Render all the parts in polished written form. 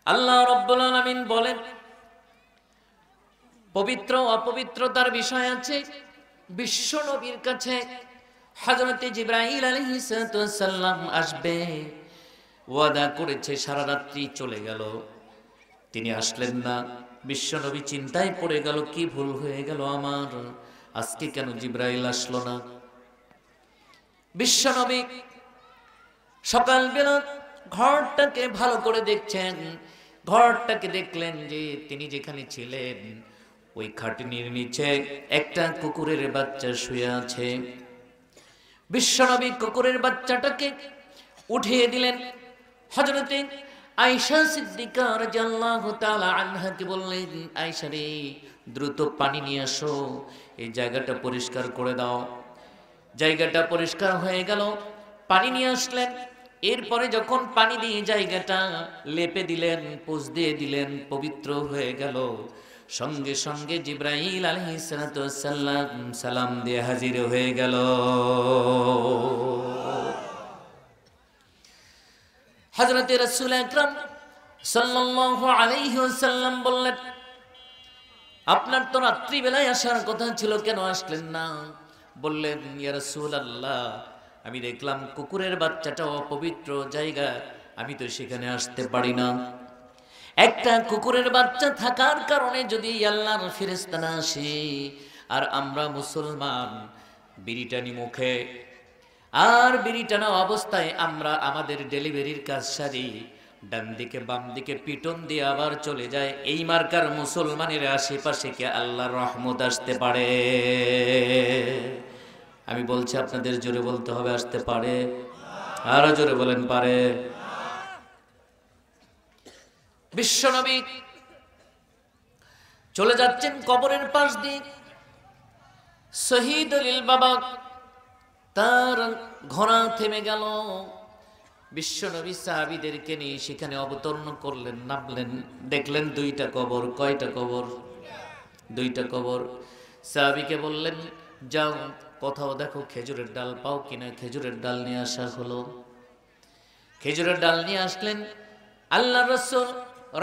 আল্লাহ রাব্বুল আলামিন বলেন, পবিত্র অপবিত্রতার বিষয় আছে বিশ্ব নবীর কাছে। হযরতে জিবরাইল আলাইহিস সালাম আসবে, ওয়াদা করেছে, সারা রাত্রি চলে গেল, তিনি আসলেন না। বিশ্ব নবী চিন্তায় পড়ে গেল, কি ভুল হয়ে গেল আমার, আজকে কেন জিবরাইল আসলো না। বিশ্ব নবী সকালবেলা ঘরটাকে ভালো করে দেখছেন, ঘরটাকে দেখলেন যে তিনি যেখানে ছিলেন ওই খাটনির নিচে একটা কুকুরের বাচ্চা শুয়ে আছে। বিশ্বনবী কুকুরের বাচ্চাটাকে উঠিয়ে দিলেন। হযরতে আয়েশা সিদ্দিকা রাদিয়াল্লাহু তাআলা আনহাকে বললেন, আয়েশা রে, দ্রুত পানি নিয়ে আসো, এই জায়গাটা পরিষ্কার করে দাও। জায়গাটা পরিষ্কার হয়ে গেল, পানি নিয়ে আসলেন। এরপরে যখন পানি দিয়ে জায়গাটা লেপে দিলেন, পোছ দিয়ে দিলেন, পবিত্র হয়ে গেল, সঙ্গে সঙ্গে জিবরাইল আলাইহিস সালাম সালাম দিয়ে হাজির হয়ে গেল। হযরতে রাসূল আকরাম সাল্লাল্লাহু আলাইহি ওয়াসাল্লাম বললেন, আপনার তো রাত্রিবেলায় আসার কথা ছিল, কেন আসলেন না? বললেন, ইয়া রাসূলুল্লাহ, আমি দেখলাম কুকুরের বাচ্চাটা অপবিত্র জায়গা, আমি তো সেখানে আসতে পারি না। একটা কুকুরের বাচ্চা থাকার কারণে যদি আল্লাহর ফেরেশতা না আসে, আর আমরা মুসলমান বিড়িটানি মুখে আর বিড়ি টানা অবস্থায় আমরা আমাদের ডেলিভারির কাজ সারি, ডান দিকে বাম দিকে পিটন দিয়ে আবার চলে যায়, এই মার্কার মুসলমানের আশেপাশে কে আল্লাহর রহমত আসতে পারে? আমি বলছি আপনাদের জোরে বলতে হবে, আসতে পারে? আরো জোরে বলেন, পারে? বিশ্বনবী চলে যাচ্ছেন কবরের পাশ দিয়ে। শহীদুল বাবা তার ঘোড়া থেমে গেল। বিশ্বনবী সাহাবীদেরকে নিয়ে সেখানে অবতরণ করলেন, নামলেন, দেখলেন দুইটা কবর। কয়টা কবর? দুইটা কবর। সাহাবীকে বললেন, যাও কোথাও দেখো খেজুরের ডাল পাও কিনা। খেজুরের ডাল নিয়ে আসা হলো। খেজুরের ডাল নিয়ে আসলেন। আল্লাহ রাসূল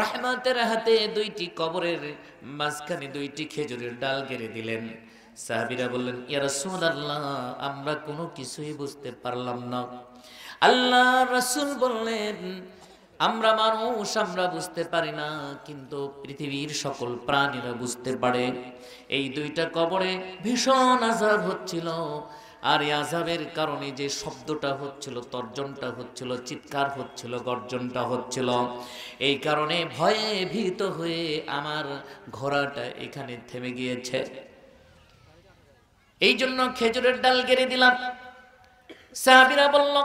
রহমতের হাতে দুইটি কবরের মাঝখানে দুইটি খেজুরের ডাল গেড়ে দিলেন। সাহাবীরা বললেন, ইয়া রাসূলুল্লাহ, আমরা কোনো কিছুই বুঝতে পারলাম না। আল্লাহ রাসূল বললেন, আমরা মানুষ, আমরা বুঝতে পারি না, কিন্তু পৃথিবীর সকল প্রাণীরা বুঝতে পারে। এই দুইটা কবরে ভীষণ আযাব হচ্ছিল, আর এই আযাবের কারণে যে শব্দটা হচ্ছিল, তর্জনটা হচ্ছিল, চিৎকার হচ্ছিল, গর্জনটা হচ্ছিল, এই কারণে ভয়ে ভীত হয়ে আমার ঘোড়াটা এখানে থেমে গিয়েছে। এই জন্য খেজুরের ডাল গেড়ে দিলাম। সাহাবীরা বলল,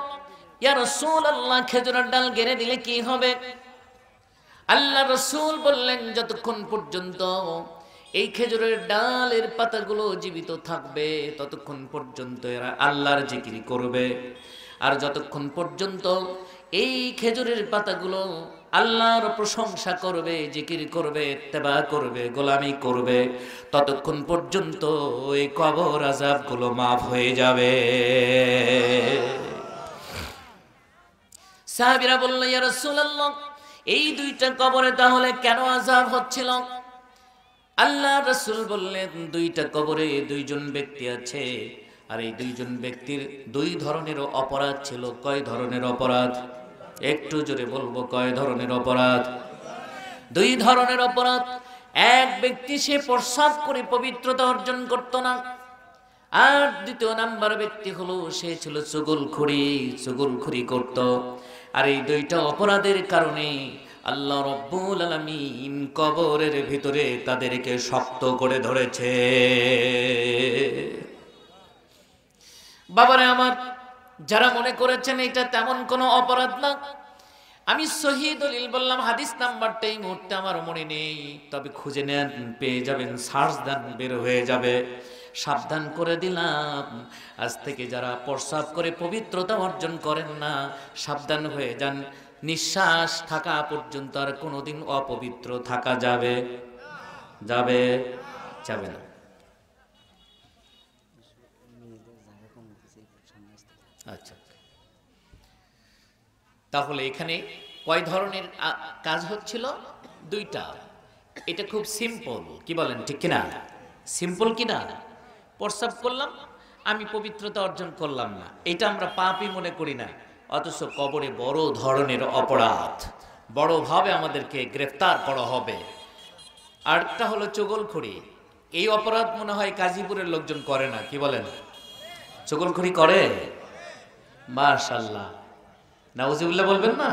ইয়া রাসূলুল্লাহ, খেজুরের ডাল গেড়ে দিলে কি হবে? আল্লাহ রাসূল বললেন, যতক্ষণ পর্যন্ত এই খেজুরের ডালের পাতাগুলো জীবিত থাকবে ততক্ষণ পর্যন্ত এরা আল্লাহর জিকির করবে, আর যতক্ষণ পর্যন্ত এই খেজুরের পাতাগুলো আল্লাহর প্রশংসা করবে, জিকির করবে, ইত্তেবা করবে, গোলামি করবে, ততক্ষণ পর্যন্ত এই কবর আযাবগুলো মাফ হয়ে যাবে। সাহাবীরা বলল, ইয়া রাসূলুল্লাহ, এই দুইটা কবরে তাহলে কেন আযাব হচ্ছিল? আল্লাহ রাসূল বললেন, দুইটা কবরে দুইজন ব্যক্তি আছে, আর এই দুইজন ব্যক্তির দুই ধরনের অপরাধ ছিল। কয় ধরনের অপরাধ? একটু জোরে বলবো, কয় ধরনের অপরাধ? দুই ধরনের অপরাধ। এক ব্যক্তি সে প্রস্রাব করে পবিত্রতা অর্জন করত না, আর দ্বিতীয় নাম্বার ব্যক্তি হলো সে ছিল চুগলখড়ি করত। আর এই দুইটা অপরাধের কারণে আল্লাহ রাব্বুল আলামিন কবরের ভিতরে তাদেরকে শক্ত করে ধরেছে। বাবারে আমার, যারা মনে করেছেন এটা তেমন কোনো অপরাধ না, আমি সহিহ দলিল বললাম, হাদিস নাম্বারটা এই মুহূর্তে আমার মনে নেই, তবে খুঁজে নেন, পেয়ে যাবেন, সার্চ দেন, বের হয়ে যাবে। সাবধান করে দিলাম, আজ থেকে যারা প্রস্রাব করে পবিত্রতা অর্জন করেন না, সাবধান হয়ে যান। নিঃশ্বাস থাকা পর্যন্ত আর কোনোদিন অপবিত্র থাকা যাবে যাবে যাবে না। আচ্ছা, তাহলে এখানে কয় ধরনের কাজ হচ্ছিল? দুইটা। এটা খুব সিম্পল, কি বলেন, ঠিক কিনা? সিম্পল কিনা? প্রস্রাব করলাম, আমি পবিত্রতা অর্জন করলাম না, এটা আমরা পাপই মনে করি না, অথচ কবরে বড় ধরনের অপরাধ, বড়ভাবে আমাদেরকে গ্রেফতার করা হবে। আরেকটা হলো চুগলখড়ি। এই অপরাধ মনে হয় গাজীপুরের লোকজন করে না, কি বলেন? চুগলখড়ি করে? মাশাআল্লাহ, নাউজুবিল্লাহ বলবেন না?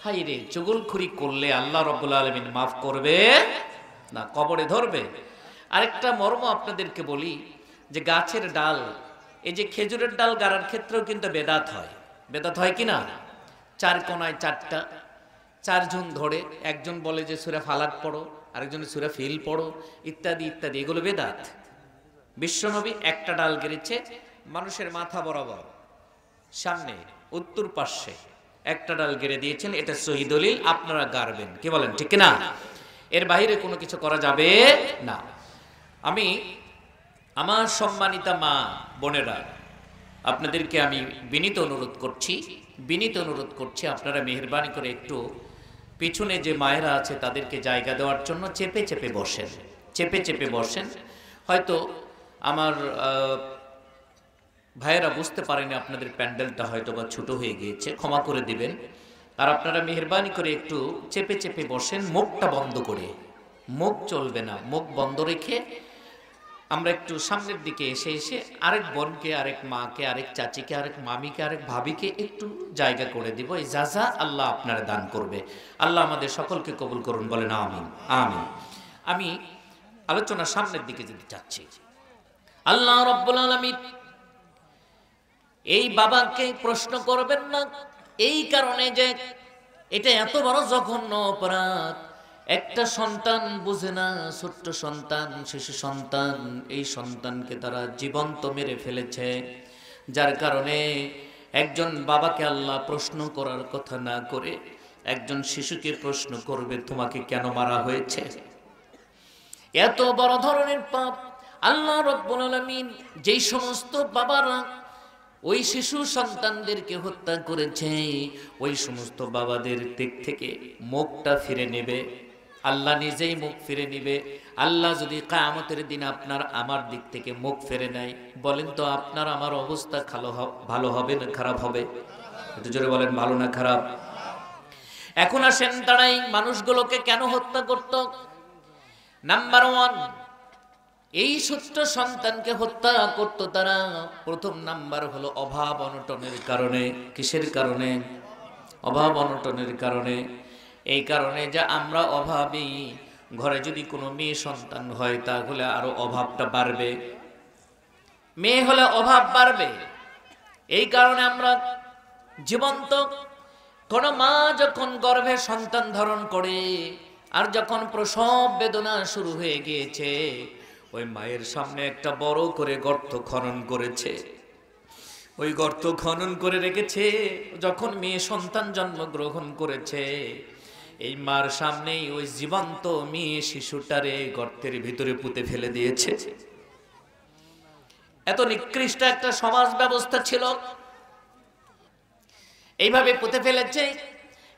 হাই রে, চুগলখড়ি করলে আল্লাহ রাব্বুল আলামিন মাফ করবে না, কবরে ধরবে। আরেকটা মর্ম আপনাদেরকে বলি, যে গাছের ডাল, এই যে খেজুরের ডাল গাড়ার ক্ষেত্রেও কিন্তু বেদাত হয়। বেদাত হয় কি না? চার কোনায় চারটা, চারজন ধরে, একজন বলে যে সূরা ফালাক পড়ো, আরেকজন সূরা ফিল পড়ো, ইত্যাদি ইত্যাদি, এগুলো বেদাত। বিশ্বনবী একটা ডাল গেড়েছে মানুষের মাথা বরাবর, সামনে উত্তর পার্শ্বে একটা ডাল গেড়ে দিয়েছেন, এটা সহিহ দলিল, আপনারা গাড়বেন, কি বলেন, ঠিক না? এর বাইরে কোনো কিছু করা যাবে না। আমি আমার সম্মানিতা মা বোনেরা, আপনাদেরকে আমি বিনীত অনুরোধ করছি, আপনারা মেহেরবানি করে একটু পিছনে যে মায়েরা আছে তাদেরকে জায়গা দেওয়ার জন্য চেপে চেপে বসেন। হয়তো আমার ভাইয়েরা বুঝতে পারেনি আপনাদের প্যান্ডেলটা হয়তো বা ছোট হয়ে গিয়েছে, ক্ষমা করে দিবেন। আর আপনারা মেহেরবানি করে একটু চেপে বসেন, মুখটা বন্ধ করে, মুখ চলবে না, মুখ বন্ধ রেখে আমরা একটু সামনের দিকে এসে আরেক বোনকে, আরেক মাকে, আরেক চাচিকে, আরেক মামিকে, আরেক ভাবিকে একটু জায়গা করে দিব। এই যা আল্লাহ আপনারা দান করবে, আল্লাহ আমাদের সকলকে কবুল করুন, বলেন আমিন আমিন। আমি আলোচনা সামনের দিকে যেতে চাচ্ছি। আল্লাহ রাব্বুল আলামিন এই বাবাকে প্রশ্ন করবেন না, এই কারণে যে এটা এত বড় জঘন্য অপরাধ। একটা সন্তান বুঝে না, ছোট্ট সন্তান, শিশু সন্তান, এই সন্তানকে তারা জীবন্ত মেরে ফেলেছে, যার কারণে একজন বাবাকে আল্লাহ প্রশ্ন করার কথা না করে একজন শিশুকে প্রশ্ন করবে, তোমাকে কেন মারা হয়েছে? এত বড় ধরনের পাপ। আল্লাহ রাব্বুল আলামিন যেই সমস্ত বাবারা ওই শিশু সন্তানদেরকে হত্যা করেছে, ওই সমস্ত বাবাদের দিক থেকে মুখটা ফিরে নেবে, আল্লাহ নিজেই মুখ ফিরে নেবে। আল্লাহ যদি কিয়ামতের দিন আপনার আমার দিক থেকে মুখ ফিরে নেয়, বলেন তো আপনার আমার অবস্থা ভালো হবে না খারাপ হবে? একটু জোরে বলেন, ভালো না খারাপ? এখন আসেন, তারা এই মানুষগুলোকে কেন হত্যা করত? নাম্বার 1, এই ছোট্ট সন্তানকে হত্যা করত তারা, প্রথম নাম্বার হলো অভাব অনটনের কারণে। কিসের কারণে? অভাব অনটনের কারণে। এই কারণে যে আমরা অভাবী, ঘরে যদি কোনো মেয়ে সন্তান হয় তাহলে আরো অভাবটা বাড়বে, মেয়ে হলে অভাব বাড়বে। এই কারণে আমরা জীবন্ত কোন মা যখন গর্ভে সন্তান ধারণ করে আর যখন প্রসব বেদনা শুরু হয়ে গিয়েছে, ওই মায়ের সামনে একটা বড় করে গর্ত খনন করেছে, ওই গর্ত খনন করে রেখেছে। যখন মেয়ে সন্তান জন্মগ্রহণ করেছে, এই মার সামনেই ওই জীবন্ত মেয়ে শিশুটারে গর্তের ভিতরে পুঁতে ফেলে দিয়েছে। এত নিকৃষ্ট একটা সমাজ ব্যবস্থা ছিল, এইভাবে পুঁতে ফেলেছে।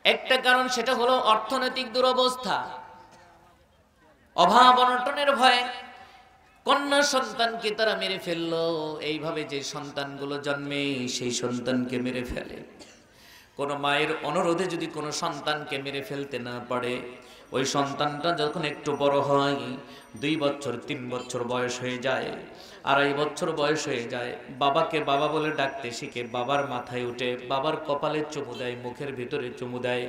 একটা কারণ, সেটা হলো অর্থনৈতিক দুরবস্থা, অভাব অনটনের ভয়ে কন্যা সন্তানকে তারা মেরে ফেললো। এইভাবে যে সন্তানগুলো জন্মে সেই সন্তানকে মেরে ফেলে। কোন মায়ের অনুরোধে যদি কোনো সন্তানকে মেরে ফেলতে না পারে, ওই সন্তানটা যখন একটু বড় হয়, 2 বছর 3 বছর বয়স হয়ে যায়, 2.5 বছর বয়স হয়ে যায়, বাবাকে বাবা বলে ডাকতে শিখে, বাবার মাথায় উঠে, বাবার কপালে চুমু দেয়, মুখের ভিতরে চুমু দেয়,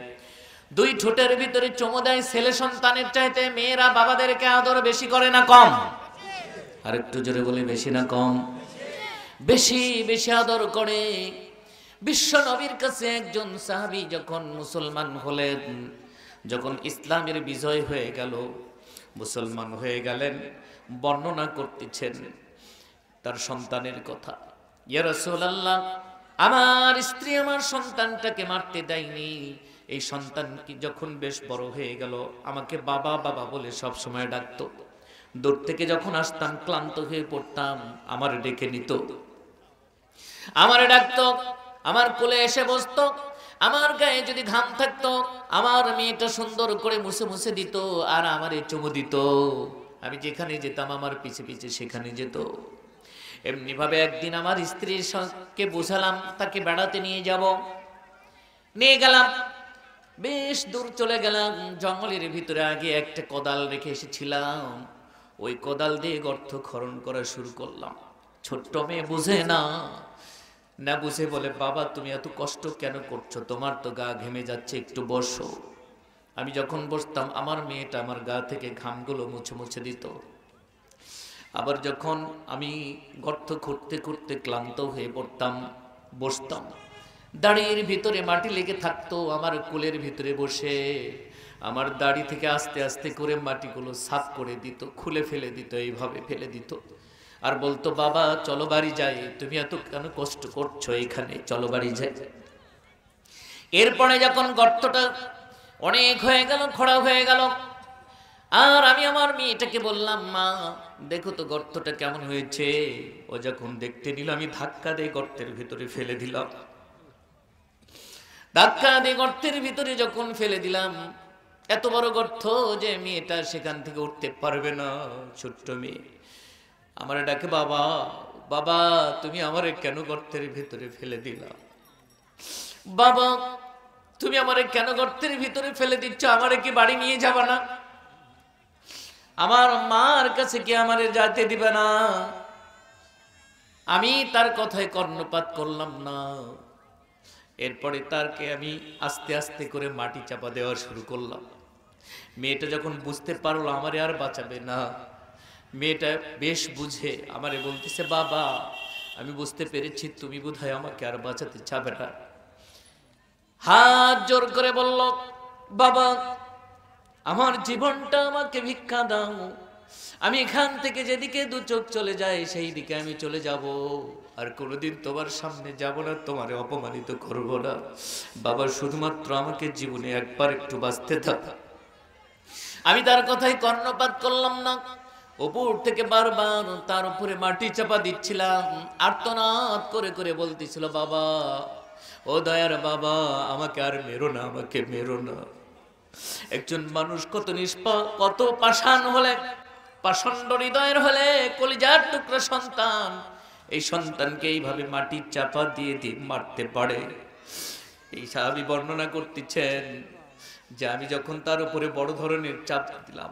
2 ঠোঁটের ভিতরে চুমু দেয়। ছেলে সন্তানের চাইতে মেয়েরা বাবাদেরকে আদর বেশি করে না কম? আর একটু জোরে বলি, বেশি না কম? বেশি বেশি আদর করে। বিশ্ব নবীর কাছে একজন সাহাবী যখন মুসলমান হলেন, যখন ইসলামের বিজয় হয়ে গেল, মুসলমান হয়ে গেলেন, বর্ণনা করতেছেন তার সন্তানের কথা। ইয়া রাসূলুল্লাহ, আমার স্ত্রী আমার সন্তানটাকে মারতে দেয়নি। এই সন্তান কি যখন বেশ বড় হয়ে গেল, আমাকে বাবা বাবা বলে সব সময় ডাকতো। দূর থেকে যখন আসতাম, ক্লান্ত হয়ে পড়তাম, আমার ডেকে নিত, আমারে ডাকতো, আমার কোলে এসে বসতো, আমার গায়ে যদি ঘাম থাকতো আমার মেয়েটা সুন্দর করে মুছে মুছে দিত আর আমারে চুমু দিত। আমি যেখানে যেতাম আমার পিছে পিছে সেখানে যেত। এমনি ভাবে একদিন আমার স্ত্রীর সঙ্গে বোঝালাম তাকে বেড়াতে নিয়ে যাব। নিয়ে গেলাম, বেশ দূর চলে গেলাম। জঙ্গলের ভিতরে আগে একটা কোদাল রেখে এসেছিলাম, ওই কোদাল দিয়ে গর্ত খনন করা শুরু করলাম। ছোট্ট মেয়ে বুঝে না, না বুঝে বলে, বাবা তুমি এত কষ্ট কেন করছো, তোমার তো গা ঘেমে যাচ্ছে, একটু বসো। আমি যখন বসতাম আমার মেয়েটা আমার গা থেকে ঘামগুলো মুছে মুছে দিত। আবার যখন আমি গর্ত খুঁড়তে খুঁড়তে ক্লান্ত হয়ে পড়তাম, বসতাম, দাড়ির ভিতরে মাটি লেগে থাকতো, আমার কোলের ভিতরে বসে আমার দাড়ি থেকে আস্তে আস্তে করে মাটিগুলো সাফ করে দিত, খুলে ফেলে দিত, এইভাবে ফেলে দিত। আর বলতো, বাবা চলো বাড়ি যাই, তুমি এত কেন কষ্ট করছো এখানে, চলো বাড়ি যাই। এরপরে যখন গর্তটা অনেক হয়ে গেল, খোঁড়া হয়ে গেল, আর আমি আমার মেয়েটাকে বললাম, মা দেখো তো গর্তটা কেমন হয়েছে। ও যখন দেখতে নিল, আমি ধাক্কা দিয়ে গর্তের ভিতরে ফেলে দিলাম। ধাক্কা দিয়ে গর্তের ভিতরে যখন ফেলে দিলাম, এত বড় গর্ত যে মেয়েটা সেখান থেকে উঠতে পারবে না। ছোট্ট মেয়ে আমার ডাকে, বাবা বাবা তুমি আমারে কেন গর্তের ভিতরে ফেলে দিলা, বাবা তুমি আমারে কেন গর্তের ভিতরে ফেলে দিচ্ছ, আমারে কি বাড়ি নিয়ে যাবা না, আমার মার কাছে কি আমারে যেতে দিবে না। আমি তার কথায় কর্ণপাত করলাম না। এরপরে তারকে আমি আস্তে আস্তে করে মাটি চাপা দেওয়া শুরু করলাম। মেয়েটা যখন বুঝতে পারলো আমারে আর বাঁচাবে না, মেয়েটা বেশ বুঝে আমারে বলতেছে, বাবা আমি বুঝতে পেরেছি তুমি বোধহয় আমাকে আর বাঁচাতে চাবে না। হাত জোর করে বলল, বাবা আমার জীবনটা আমাকে ভিক্ষা দাও, আমি এখান থেকে যেদিকে দু চোখ চলে যায় সেই দিকে আমি চলে যাব, আর কোনোদিন তোমার সামনে যাব না, তোমারে অপমানিত করব না। বাবা শুধুমাত্র আমাকে জীবনে একবার একটু বাঁচতে দাও। আমি তার কথাই কর্ণপাত করলাম না। উপর থেকে বারবার তার উপরে মাটি চাপা দিচ্ছিলাম, আর্তনাদ করে করে বলতেছিল, বাবা ও দয়ার বাবা আমাকে আর মেরো না, আমাকে মেরো না। একজন মানুষ কত কত পাষাণ হলে, পাষণ্ড হৃদয়ের হলে, কলিজার টুকরা সন্তান, এই সন্তানকে এইভাবে মাটি চাপা দিয়ে দিয়ে মারতে পারে। এই সাহাবী বর্ণনা করতেছেন যে আমি যখন তার উপরে বড় ধরনের চাপ দিলাম,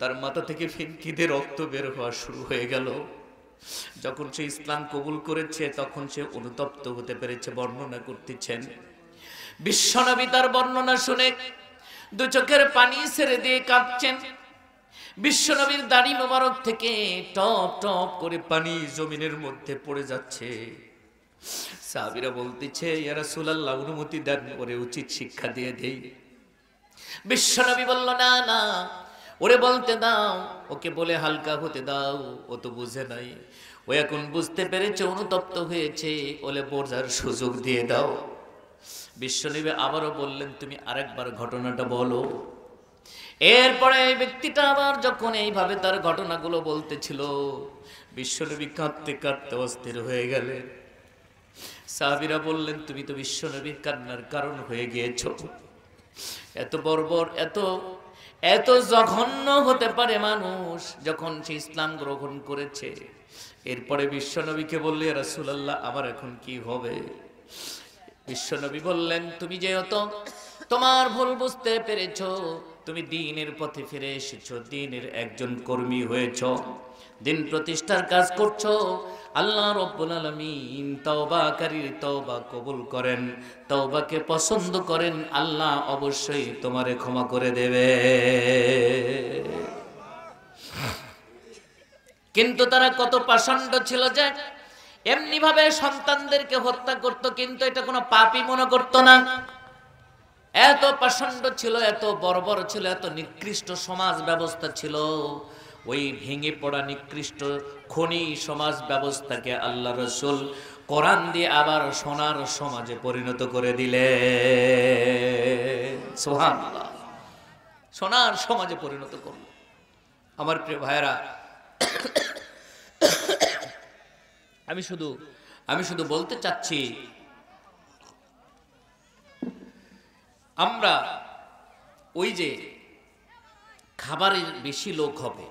তার মাথা থেকে ফিনকিদের রক্ত বের হওয়া শুরু হয়ে গেল। যখন সে ইসলাম কবুল করেছে তখন সে অনুতপ্ত হতে পেরেছে, বর্ণনা করতেছেন। বিশ্বনবী তার বর্ণনা শুনে দু চোখের পানি ছেড়ে দিয়ে কাঁদছেন। বিশ্বনবীর দাড়ি মোবারক থেকে টপ টপ করে পানি জমিনের মধ্যে পড়ে যাচ্ছে। সাহাবীরা বলতেছে, ইয়া রাসূলুল্লাহ অনুমতি দেন, ওরে উচিত শিক্ষা দিয়ে দেই। বিশ্বনবী বলল, না না ওরে বলতে দাও, ওকে বলে হালকা হতে দাও, ও তো বুঝে নাই, ও এখন বুঝতে পেরেছে, অনুতপ্ত হয়েছে, ওলে বোঝার সুযোগ দিয়ে দাও। বিশ্বনবী আবারও বললেন, তুমি আরেকবার ঘটনাটা বলো। এরপরে এই ব্যক্তিটা আবার যখন এইভাবে তার ঘটনাগুলো বলতেছিল, বিশ্বনবী কাঁদতে কাঁদতে অস্থির হয়ে গেলেন। সাহাবীরা বললেন, তুমি তো বিশ্বনবীর কান্নার কারণ হয়ে গিয়েছো। এত বর্বর, এত এত জঘন্য হতে পারে মানুষ যখন সে ইসলাম গ্রহণ করেছে। এরপরে বিশ্বনবীকে বললে, রাসূলুল্লাহ আমার এখন কি হবে? বিশ্বনবী বললেন, তুমি যেহেতু তোমার ভুল বুঝতে পেরেছো, তুমি দ্বীনের পথে ফিরে এসেছো, দ্বীনের একজন কর্মী হয়েছো, দিন প্রতিষ্ঠার কাজ করছো, আল্লাহ রাব্বুল আলামিন তওবাকারীর তওবা কবুল করেন, তওবাকে পছন্দ করেন, আল্লাহ অবশ্যই তোমারে ক্ষমা করে দেবে। কিন্তু তারা কত পাষণ্ড ছিল যে এমনি ভাবে সন্তানদেরকে হত্যা করত, কিন্তু এটা কোনো পাপই মনে করতো না। এত পাষণ্ড ছিল, এত বর্বর ছিল, এত নিকৃষ্ট সমাজ ব্যবস্থা ছিল। ওই ভেঙে পড়া নিকৃষ্ট খনি সমাজ ব্যবস্থাকে আল্লাহ রাসূল কোরআন দিয়ে আবার সোনার সমাজে পরিণত করে দিলেন। সুবহানাল্লাহ, সোনার সমাজে পরিণত করল। আমার প্রিয় ভাইরা, আমি শুধু বলতে চাচ্ছি, আমরা ওই যে খাবারের বেশি লোক হবে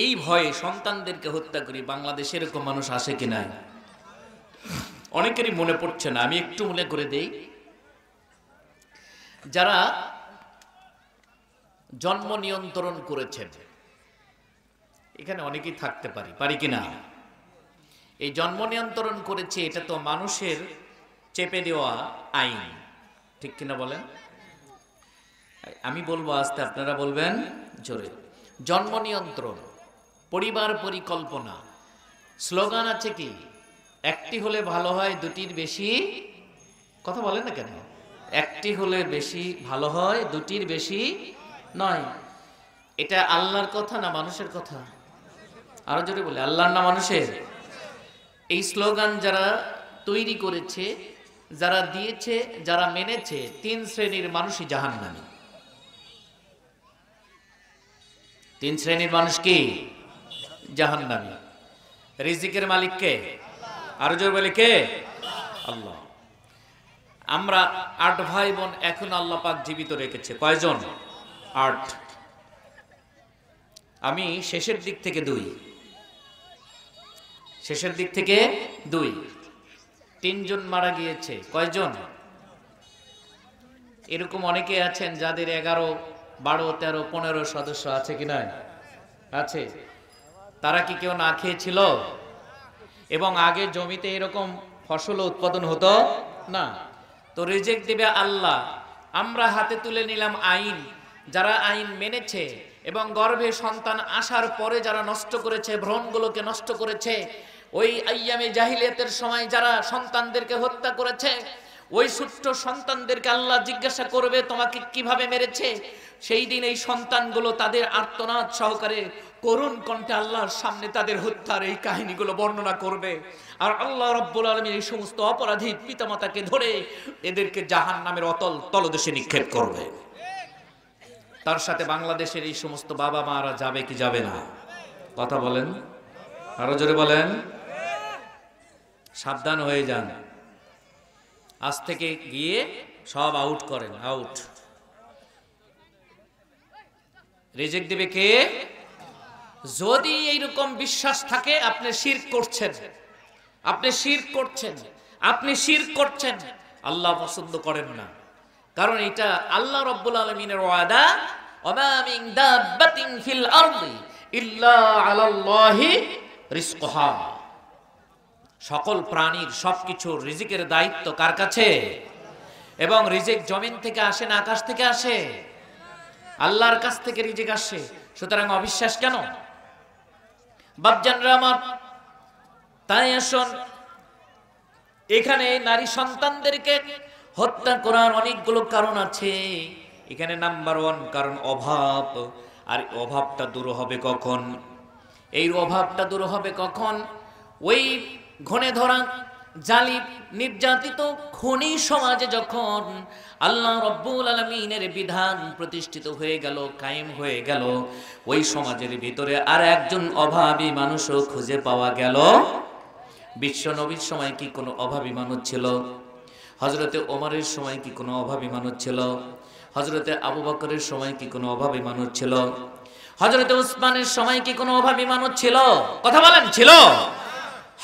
এই ভয়ে সন্তানদেরকে হত্যা করি। বাংলাদেশে এরকম মানুষ আসে কিনা অনেকেরই মনে পড়ছে না, আমি একটু মনে করে দেই। যারা জন্ম নিয়ন্ত্রণ করেছেন, এখানে অনেকেই থাকতে পারি কিনা? এই জন্ম নিয়ন্ত্রণ করেছে, এটা তো মানুষের চেপে দেওয়া আইন, ঠিক কিনা বলেন? আমি বলবো আস্তে, আপনারা বলবেন জোরে। জন্ম নিয়ন্ত্রণ, পরিবার পরিকল্পনা, স্লোগান আছে কি? একটি হলে ভালো হয়, দুটির বেশি। কথা বলেন না কেন? একটি হলে বেশি ভালো হয়, দুটির বেশি নয়। এটা আল্লাহর কথা না মানুষের কথা? আরো জোরে বলে, আল্লাহর না মানুষের? এই স্লোগান যারা তৈরি করেছে, যারা দিয়েছে, যারা মেনেছে, 3 শ্রেণীর মানুষই জাহান্নামী। 3 শ্রেণীর মানুষ কি? জাহান্নামী। রিজিকের মালিক কে? আরো জোরে বলে কে? আল্লাহ। আমরা 8 ভাই বোন এখন আল্লাহ পাক জীবিত রেখেছে। কয়জন? 8। আমি শেষের দিক থেকে 2, শেষের দিক থেকে 2। 3 জন মারা গিয়েছে। কয়জন? এরকম অনেকে আছেন যাদের 11, 12, 13, 15 সদস্য আছে কি নয়? আছে। তারা কি কেউ না খেয়েছিল? এবং আগে জমিতে এরকম ফসল উৎপাদন হতো না। তো রিজিক দিবে আল্লাহ। আমরা হাতে তুলে নিলাম আইন। যারা আইন মেনেছে এবং গর্ভে সন্তান আসার পরে যারা নষ্ট করেছে, ভ্রূণগুলোকে নষ্ট করেছে, ওই আইয়ামে জাহিলিয়াতের সময় যারা সন্তানদেরকে হত্যা করেছে, ওই ছোট্ট সন্তানদেরকে আল্লাহ জিজ্ঞাসা করবে তোমাকে কিভাবে মেরেছে। সেই দিন এই সন্তানগুলো তাদের আর্তনাদ সহকারে করুণ কণ্ঠে আল্লাহর সামনে তাদের হত্যার এই কাহিনীগুলো বর্ণনা করবে। আর আল্লাহ রাব্বুল আলামিন এই সমস্ত অপরাধী পিতামাতাকে ধরে এদেরকে জাহান্নামের অতল তলদেশে নিক্ষেপ করবে। তার সাথে বাংলাদেশের এই সমস্ত বাবা মারা যাবে কি যাবে না? কথা বলেন, আরো জোরে বলেন। সাবধান হয়ে যান। আজ থেকে গিয়ে সব আউট করেন, আউট। রিজেক্ট দিবে কে? যদি এইরকম বিশ্বাস থাকে আপনি শিরক করছেন, আপনি শিরক করছেন, আপনি শিরক করছেন, আল্লাহ পছন্দ করেন না। কারণ এটা আল্লাহ রাব্বুল আলামিনের ওয়াদা, ওমা মিন দাব্বাতিন ফিল আরদি ইল্লা আলাল্লাহি রিজকুহা। সকল প্রাণীর সবকিছুর রিজিকের দায়িত্ব কার কাছে? এবং রিজিক জমিন থেকে আসে না আকাশ থেকে আসে? আল্লাহর কাছ থেকে রিজিক আসে। সুতরাং অবিশ্বাস কেন? বাপজানরা আমার, তাই আসুন, এখানে নারী সন্তানদেরকে হত্যা করার অনেকগুলো কারণ আছে। এখানে নাম্বার 1 কারণ অভাব। আর অভাবটা দূর হবে কখন? এই অভাবটা দূর হবে কখন? ওই ঘনে ধরা জালিম নির্যাতিত খনি সমাজে যখন আল্লাহ রাব্বুল আলামিনের বিধান প্রতিষ্ঠিত হয়ে গেল, কায়েম হয়ে গেল, ওই সমাজের ভিতরে আর একজন অভাবী মানুষও খুঁজে পাওয়া গেল। বিশ্ব নবীর সময় কি কোনো অভাবী মানুষ ছিল? হযরতে ওমরের সময় কি কোনো অভাবী মানুষ ছিল? হযরতে আবু বকরের সময় কি কোনো অভাবী মানুষ ছিল? হযরতে উসমানের সময় কি কোনো অভাবী মানুষ ছিল? কথা বলেন, ছিল?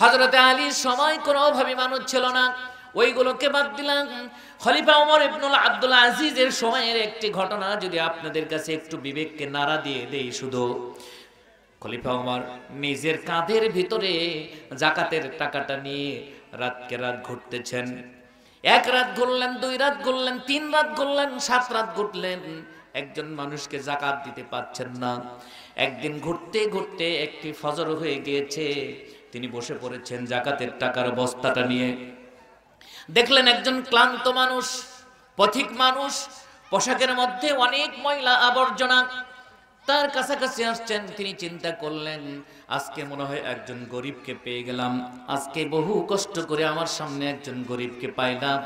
হযরতে আলীর সময় কোনো অভাবী মানুষ ছিল না। ওইগুলোকে বাদ দিলাম। খলিফা ওমর ইবনুল আব্দুল আজিজের সময়ের একটি ঘটনা যদি আপনাদের কাছে একটু বিবেককে নাড়া দিয়ে দেই, শুধু খলিফা ওমর নিজের কাঁধের ভিতরে যাকাতের টাকাটা নিয়ে রাতকে রাত ঘুরতেছেন। 1 রাত ঘুরলেন, 2 রাত ঘুরলেন, 3 রাত ঘুরলেন, 7 রাত ঘুরলেন, একজন মানুষকে যাকাত দিতে পারছেন না। একদিন ঘুরতে ঘুরতে একটি ফজর হয়ে গিয়েছে, তিনি বসে পড়েছেন যাকাতের টাকার বস্তাটা নিয়ে। দেখলেন একজন ক্লান্ত মানুষ, পথিক মানুষ, পোশাকের মধ্যে অনেক ময়লা আবর্জনা, তার কাছাকাছি আসছেন। তিনি চিন্তা করলেন, আজকে মনে হয় একজন গরিবকে পেয়ে গেলাম, আজকে বহু কষ্ট করে আমার সামনে একজন গরিবকে পাইলাম,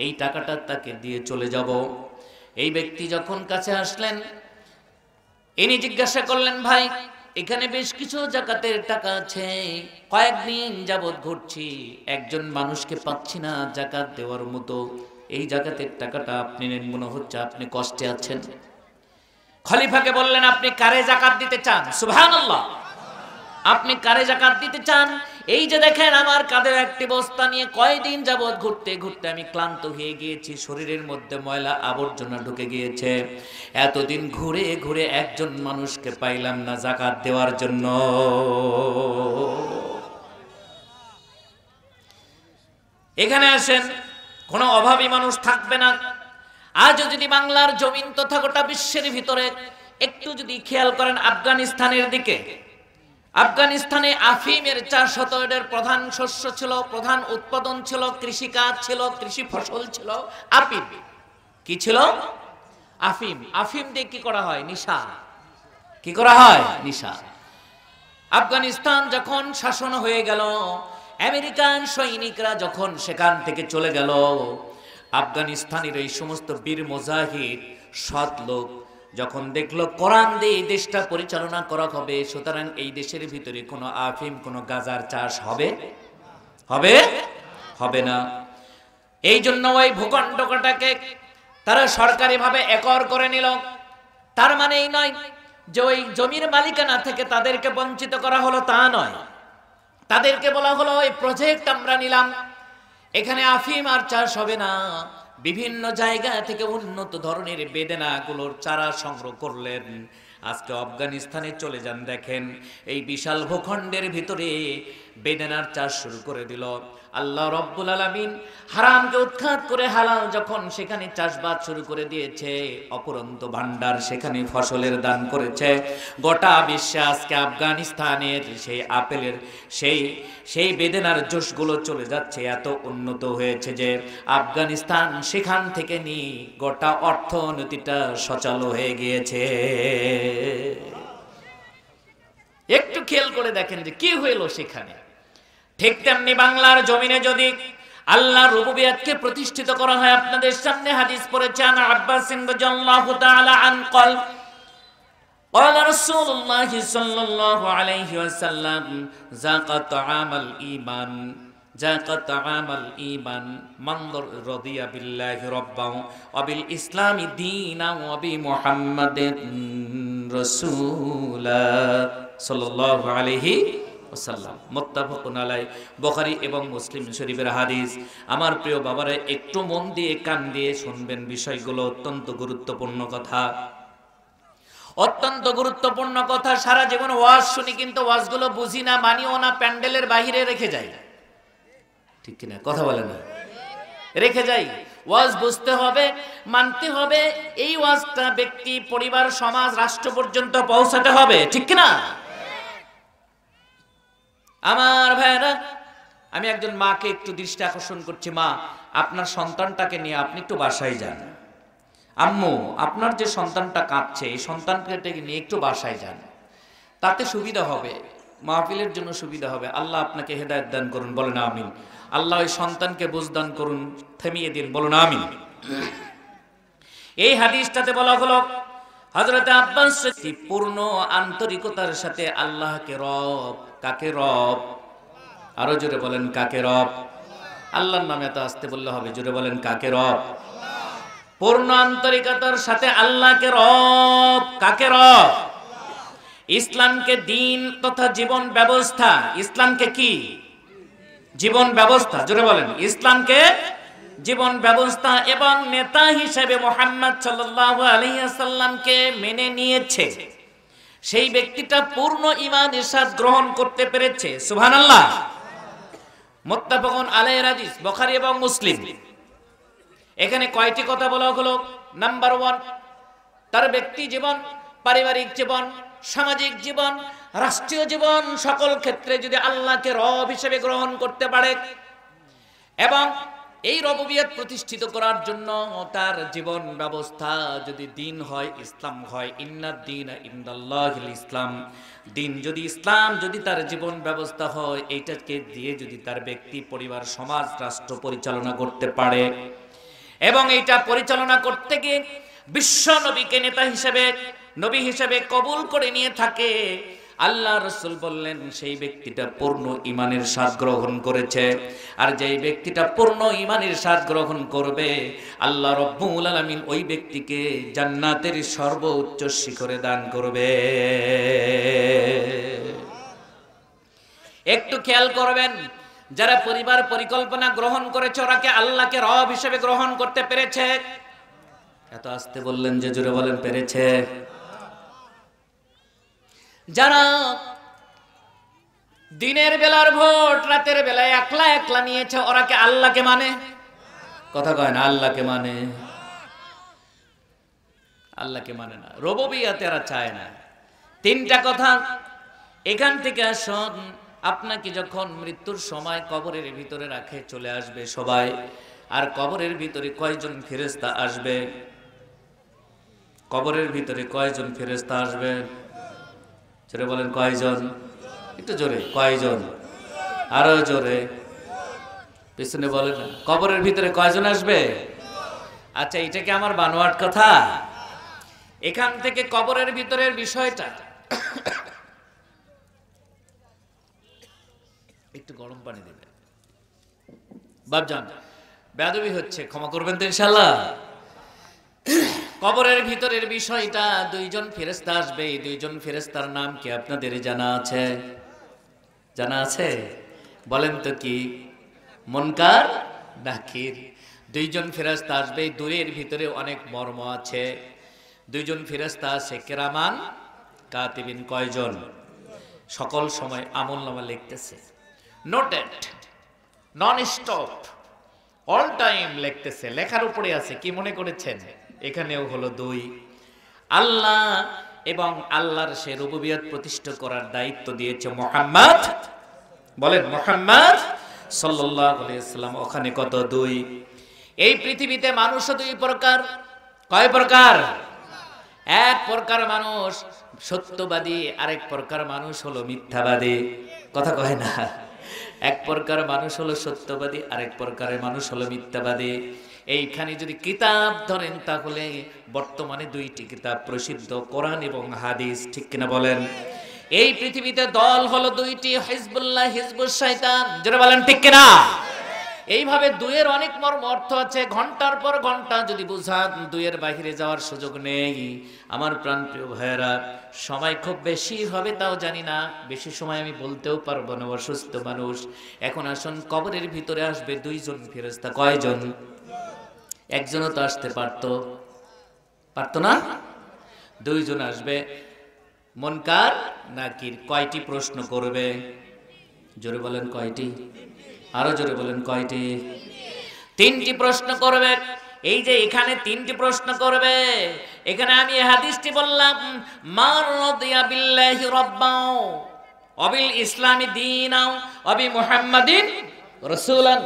এই টাকাটা তাকে দিয়ে চলে যাব। এই ব্যক্তি যখন কাছে আসলেন, ইনি জিজ্ঞাসা করলেন, ভাই এখানে বেশ কিছু যাকাতের টাকা আছে, কয়েকদিন যাবৎ ঘুরছি, একজন মানুষকে পাচ্ছি না যাকাত দেওয়ার মতো, এই জাকাতের টাকাটা আপনি নেন, মনে হচ্ছে আপনি কষ্টে আছেন। খলিফাকে বললেন, আপনি কারে যাকাত দিতে চান? সুবহানাল্লাহ। আপনি কারে যাকাত দিতে চান? এই যে দেখেন আমার কাঁধে একটি বস্তা নিয়ে কয়দিন যাবত ঘুরতে ঘুরতে আমি ক্লান্ত হয়ে গিয়েছি, শরীরের মধ্যে ময়লা আবর্জনা ঢুকে গিয়েছে। এতদিন ঘুরে ঘুরে একজন মানুষকে পাইলাম না যাকাত দেওয়ার জন্য। এখানে আসেন, কোনো অভাবী মানুষ থাকবে না। আজও যদি বাংলার জমিন তথা গোটা বিশ্বের ভিতরে একটু যদি খেয়াল করেন আফগানিস্তানের দিকে, আফগানিস্তানে আফিমের চাষ হতো, এদের প্রধান শস্য ছিল, প্রধান উৎপাদন ছিল, কৃষিকাজ ছিল, কৃষি ফসল ছিল আফিম। কি ছিল? আফিম। আফিম দিয়ে কি করা হয়? নিশা। কি করা হয়? নিশা। আফগানিস্তান যখন শাসন হয়ে গেল, আমেরিকান সৈনিকরা যখন সেখান থেকে চলে গেল, আফগানিস্তানের এই সমস্ত বীর মুজাহিদ সৎ লোক যখন দেখলো কোরআন দিয়ে এই দেশটা পরিচালনা করা হবে, সুতরাং এই দেশের ভিতরে কোনো আফিম, কোনো গাজার চাষ হবে হবে হবে না। এই জন্য ওই ভূখণ্ডটাকে তারা সরকারিভাবে একর করে নিল। তার মানে এই নয় যে ওই জমির মালিকানা থেকে তাদেরকে বঞ্চিত করা হলো, তা নয়। তাদেরকে বলা হলো এই প্রজেক্ট আমরা নিলাম, এখানে আফিম আর চাষ হবে না। বিভিন্ন জায়গা থেকে উন্নত ধরনের বেদেনাগুলোর চারা সংগ্রহ করলেন। আজকে আফগানিস্তানে চলে যান, দেখেন এই বিশাল ভূখণ্ডের ভিতরে বেদেনার চাষ শুরু করে দিল। আল্লাহ রব্বুল আলামিন হারামকে উৎখাত করে হালাল যখন সেখানে চাষবাস শুরু করে দিয়েছে, অপরন্ত ভান্ডার সেখানে ফসলের দান করেছে। গোটা বিশ্বে আজকে আফগানিস্তানের সেই আপেলের সেই বেদেনার জোশগুলো চলে যাচ্ছে, এত উন্নত হয়েছে যে আফগানিস্তান সেখান থেকে নিয়ে গোটা অর্থনীতিটা সচল হয়ে গিয়েছে। একটু খেয়াল করে দেখেন যে কি হইল সেখানে। ঠিক তেমনি বাংলার জমিনে যদি আল্লাহর রুবুবিয়তকে প্রতিষ্ঠিত করা হয়, আপনাদের সামনে হাদিস পড়েছেন আব্বাস রাদিয়াল্লাহু তাআলা আন قال قال رسول الله صلى الله عليه وسلم ذاق طعام الإيمان ذاق طعام الإيمان من رضي بالله ربا وبالإسلام دينا وبمحمد رسولا صلى الله عليه ওয়াসাল্লাম। মুত্তাফাকুন আলাইহি, বুখারী এবং মুসলিম শরীফের হাদিস। আমার প্রিয় বাবারা, একটু মন দিয়ে কান দিয়ে শুনবেন, বিষয়গুলো অত্যন্ত গুরুত্বপূর্ণ কথা, অত্যন্ত গুরুত্বপূর্ণ কথা। সারা জীবন ওয়াজ শুনি কিন্তু ওয়াজগুলো বুঝি না, মানিও না, প্যান্ডেলের বাইরে রেখে যাই। ঠিক কিনা? কথা বলে না? রেখে যাই। ওয়াজ বুঝতে হবে, মানতে হবে। এই ওয়াজটা ব্যক্তি, পরিবার, সমাজ, রাষ্ট্র পর্যন্ত পৌঁছাতে হবে। ঠিক কিনা? আমার ভাইরা, আমি একজন মাকে একটু দৃষ্টি আকর্ষণ করছি। মা, আপনার সন্তানটাকে নিয়ে আপনি একটু বাসায় যান। আম্মু, আপনার যে সন্তানটা কাঁদছে, এই সন্তানটাকে নিয়ে একটু বাসায় যান, তাতে সুবিধা হবে, মাহফিলের জন্য সুবিধা হবে। আল্লাহ আপনাকে হেদায়েত দান করুন, বলেন আমিন। আল্লাহ ওই সন্তানকে বুঝদান করুন, থামিয়ে দিন, বলুন আমিন। এই হাদিসটাতে বলা হলো হযরত আব্বাস পূর্ণ আন্তরিকতার সাথে আল্লাহকে রব, কাকে রব? আরো জোরে বলেন, কাকে রব? আল্লাহর নামে এত আসতে বললে হবে, জোরে বলেন, কাকে রব? পূর্ণ আন্তরিকতার সাথে আল্লাহকে রব। কাকে রব? ইসলামকে দিন তথা জীবন ব্যবস্থা। ইসলামকে কি? জীবন ব্যবস্থা। জোরে বলেন, ইসলামকে জীবন ব্যবস্থা এবং নেতা হিসেবে মুহাম্মদ সাল্লাল্লাহু আলাইহি ওয়াসাল্লামকে মেনে নিয়েছে, সেই ব্যক্তিটা পূর্ণ ঈমান ইরশাদ গ্রহণ করতে পেরেছে। সুবহানাল্লাহ। মুত্তাফাকুন আলাইহি হাদিস, বুখারী এবং মুসলিম। এখানে কয়টি কথা বলা হলো? নাম্বার 1, তার ব্যক্তি জীবন, পারিবারিক জীবন, সামাজিক জীবন, রাষ্ট্রীয় জীবন, সকল ক্ষেত্রে যদি আল্লাহকে রব হিসেবে গ্রহণ করতে পারে এবং এই রবুবিয়ত প্রতিষ্ঠিত করার জন্য তার জীবন ব্যবস্থা যদি দিন হয়, ইসলাম হয়, ইন্নাদ দীনা ইনদাল্লাহিল ইসলাম, দিন যদি ইসলাম যদি তার জীবন ব্যবস্থা হয়, এইটাকে দিয়ে যদি তার ব্যক্তি, পরিবার, সমাজ, রাষ্ট্র পরিচালনা করতে পারে এবং এইটা পরিচালনা করতে গিয়ে বিশ্ব নবীকে নেতা হিসেবে, নবী হিসেবে কবুল করে নিয়ে থাকে, আল্লাহ রাসূল বললেন সেই ব্যক্তিটা পূর্ণ ঈমানের স্বাদ গ্রহণ করেছে। আর যেই ব্যক্তিটা পূর্ণ ঈমানের স্বাদ গ্রহণ করবে, আল্লাহ রাব্বুল আলামিন ওই ব্যক্তিকে জান্নাতের সর্বোচ্চ শিখরে দান করবে। একটু খেয়াল করবেন, যারা পরিবার পরিকল্পনা গ্রহণ করেছে ওরা কি আল্লাহকে রব হিসেবে গ্রহণ করতে পেরেছে? এত আস্তে বললেন যে, জোরে বলেন পেরেছে? যারা দিনের বেলার ভোট রাতের বেলায় একলা একলা নিয়েছে ওরা কি আল্লাহকে মানে? কথা কয় না, আল্লাহকে মানে? আল্লাহকে মানে না, রুবুবিয়্যাত এরা চায় না। তিনটা কথা এখান থেকে আসুন। আপনাকে যখন মৃত্যুর সময় কবরের ভিতরে রাখে চলে আসবে সবাই, আর কবরের ভিতরে কয়জন ফেরেশতা আসবে? কবরের ভিতরে কয়জন ফেরেশতা আসবে? জোরে বলেন কয়জন? একটু জোরে, কয়জন? আরো জোরে, পিছনে বলেন না। কবরের ভিতরে কয়জন আসবে? আচ্ছা, এটা কি আমার বানোয়াট কথা? এখান থেকে কবরের ভিতরের বিষয়টা একটু গরম পানি দেবেন বাপজান, বেয়াদবি হচ্ছে, ক্ষমা করবেন তো ইনশাআল্লাহ। কবরের ভিতরের বিষয়টা, দুইজন ফেরেশতা আসবে। এই দুইজন ফেরেশতার নাম কি আপনাদের জানা আছে? জানা আছে? বলেন তো কি? মুনকার নাকির। দুইজন ফেরেশতা আসবে। দুইয়ের ভিতরে অনেক মর্ম আছে। দুইজন ফেরেশতা আছে কিরামান কাতিবিন। কয়জন? সকল সময় আমলনামা লিখতেছে, noted, non stop, all time লিখতেছে। লেখার উপরে আছে। কি মনে করেছেন? এখানেও হলো দুই। আল্লাহ এবং আল্লাহর সে রুবুবিয়ত প্রতিষ্ঠা করার দায়িত্ব দিয়েছে মুহাম্মদ, বলেন মুহাম্মদ সাল্লাল্লাহু আলাইহি ওয়াসাল্লাম। ওখানে কত? দুই। এই পৃথিবীতে মানুষও দুই প্রকার। কয় প্রকার? এক প্রকার মানুষ সত্যবাদী, আরেক প্রকার মানুষ হলো মিথ্যাবাদী। কথা কয় না? এক প্রকার মানুষ হলো সত্যবাদী, আরেক প্রকারের মানুষ হলো মিথ্যাবাদী। এইখানে যদি কিতাব ধরেন তাহলে বর্তমানে দুইটি কিতাব প্রসিদ্ধ, কোরআন এবং হাদিস। ঠিক কিনা বলেন? এই পৃথিবীতে দল হলো দুইটি, হিজবুল্লাহ, হিজবুশ শয়তান। যারা বলেন ঠিক কিনা? এইভাবে দুইয়ের অনেক মর্ম অর্থ আছে। ঘন্টার পর ঘন্টা যদি বুঝান, দুইয়ের বাহিরে যাওয়ার সুযোগ নেই। আমার প্রাণপ্রিয় ভাইয়েরা, সময় খুব বেশি হবে তাও জানি না, বেশি সময় আমি বলতেও পারবো না, অসুস্থ মানুষ। এখন আসুন, কবরের ভিতরে আসবে দুইজন ফেরেশতা। কয়জন? একজনও তো আসতে পারতো না? দুইজন আসবে। মুনকার নাকির। কয়টি প্রশ্ন করবে? জোরে বলেন কয়টি? আরো জোরে বলেন কয়টি? তিনটি প্রশ্ন করবে। এই যে এখানে তিনটি প্রশ্ন করবে, এখানে আমি হাদিসটি বললাম, মান রাদিয়া বিল্লাহি রাব্বাও ওয়াবিল ইসলামি দীনাও ওয়াবি মুহাম্মাদিন রাসূলান।